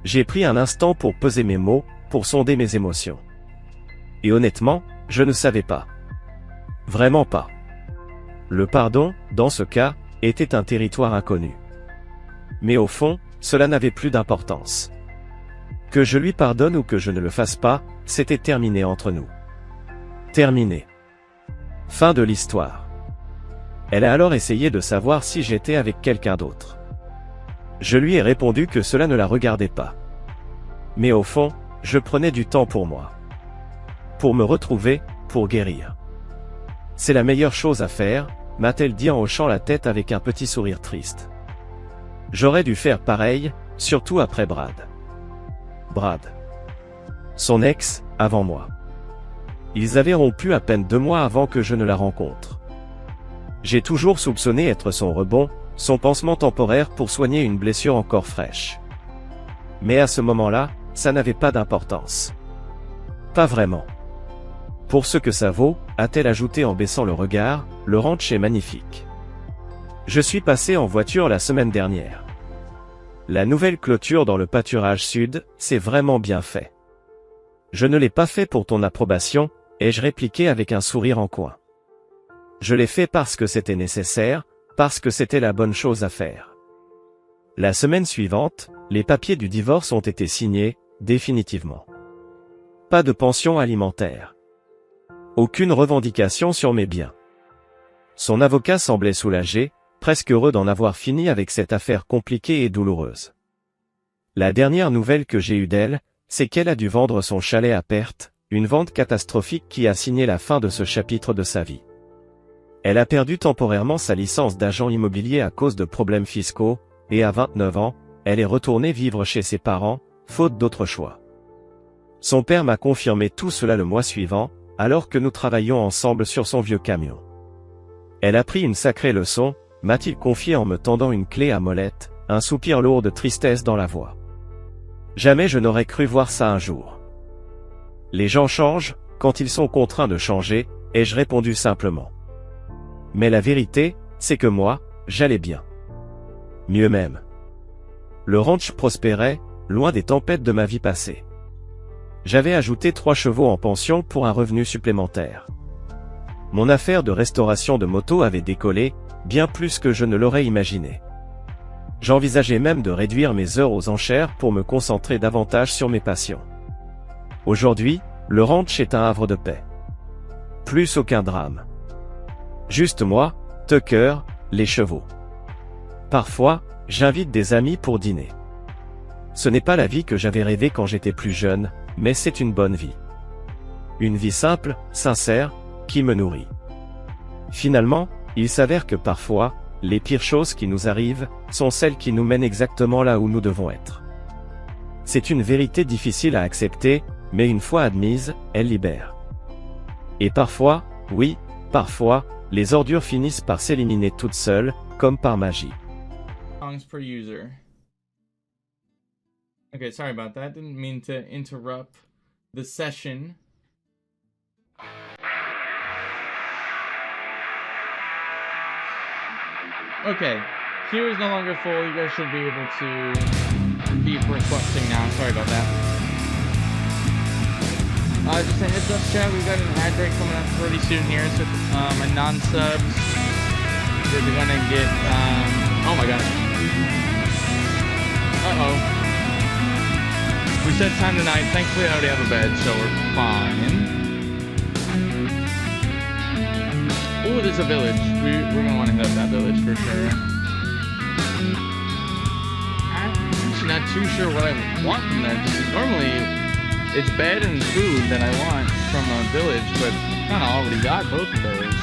J'ai pris un instant pour peser mes mots, pour sonder mes émotions. Et honnêtement, je ne savais pas. Vraiment pas. Le pardon, dans ce cas, était un territoire inconnu. Mais au fond, cela n'avait plus d'importance. Que je lui pardonne ou que je ne le fasse pas, c'était terminé entre nous. Terminé. Fin de l'histoire. Elle a alors essayé de savoir si j'étais avec quelqu'un d'autre. Je lui ai répondu que cela ne la regardait pas. Mais au fond, je prenais du temps pour moi. Pour me retrouver, pour guérir. C'est la meilleure chose à faire, m'a-t-elle dit en hochant la tête avec un petit sourire triste. J'aurais dû faire pareil, surtout après Brad. Brad. Son ex, avant moi. Ils avaient rompu à peine 2 mois avant que je ne la rencontre. J'ai toujours soupçonné être son rebond, son pansement temporaire pour soigner une blessure encore fraîche. Mais à ce moment-là, ça n'avait pas d'importance. Pas vraiment. Pour ce que ça vaut, a-t-elle ajouté en baissant le regard, le ranch est magnifique. Je suis passé en voiture la semaine dernière. La nouvelle clôture dans le pâturage sud, c'est vraiment bien fait. Je ne l'ai pas fait pour ton approbation, ai-je répliqué avec un sourire en coin. Je l'ai fait parce que c'était nécessaire, parce que c'était la bonne chose à faire. La semaine suivante, les papiers du divorce ont été signés, définitivement. Pas de pension alimentaire. Aucune revendication sur mes biens. Son avocat semblait soulagé, presque heureux d'en avoir fini avec cette affaire compliquée et douloureuse. La dernière nouvelle que j'ai eue d'elle, c'est qu'elle a dû vendre son chalet à perte, une vente catastrophique qui a signé la fin de ce chapitre de sa vie. Elle a perdu temporairement sa licence d'agent immobilier à cause de problèmes fiscaux, et à 29 ans, elle est retournée vivre chez ses parents, faute d'autre choix. Son père m'a confirmé tout cela le mois suivant, alors que nous travaillions ensemble sur son vieux camion. Elle a pris une sacrée leçon, m'a-t-il confié en me tendant une clé à molette, un soupir lourd de tristesse dans la voix. Jamais je n'aurais cru voir ça un jour. Les gens changent, quand ils sont contraints de changer, ai-je répondu simplement. Mais la vérité, c'est que moi, j'allais bien. Mieux même. Le ranch prospérait, loin des tempêtes de ma vie passée. J'avais ajouté 3 chevaux en pension pour un revenu supplémentaire. Mon affaire de restauration de moto avait décollé, bien plus que je ne l'aurais imaginé. J'envisageais même de réduire mes heures aux enchères pour me concentrer davantage sur mes passions. Aujourd'hui, le ranch est un havre de paix. Plus aucun drame. Juste moi, Tucker, les chevaux. Parfois, j'invite des amis pour dîner. Ce n'est pas la vie que j'avais rêvée quand j'étais plus jeune, mais c'est une bonne vie. Une vie simple, sincère, qui me nourrit. Finalement, il s'avère que parfois, les pires choses qui nous arrivent, sont celles qui nous mènent exactement là où nous devons être. C'est une vérité difficile à accepter, mais une fois admise, elle libère. Et parfois, oui, parfois, les ordures finissent par s'éliminer toutes seules, comme par magie. Songs per user. Okay, sorry about that. Didn't mean to interrupt the session. Okay, queue is no longer full. You guys should be able to keep requesting now. Sorry about that. Just a heads up, chat. We've got an ad break coming up pretty soon here. So, my non-subs, they're gonna get. Oh my gosh. Uh-oh. We set time tonight. Thankfully, I already have a bed, so we're fine. Oh, there's a village. We're gonna want to hit up that village for sure. I'm actually not too sure what I want from there. Because normally, it's bed and food that I want from a village, but I kind of already got both of those.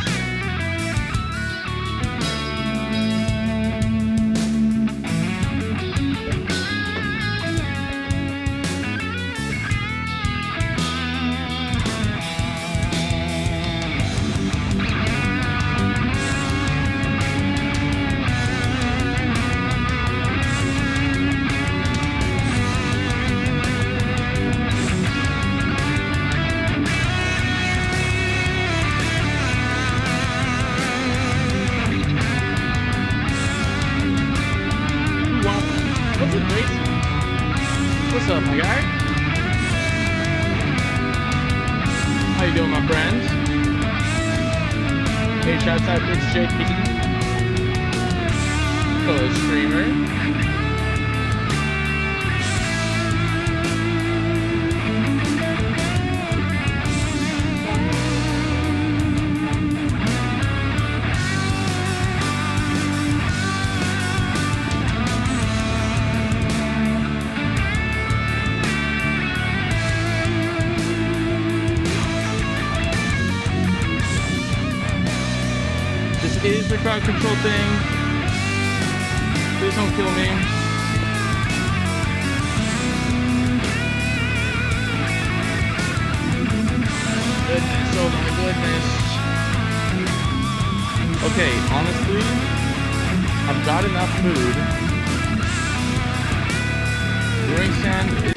What's up, my guy? How you doing, my friends? Hey, shouts out to JP. Hello, streamer. Is the crowd control thing. Please don't kill me. Goodness, oh my goodness. Okay, honestly, I've got enough food. Brewing sand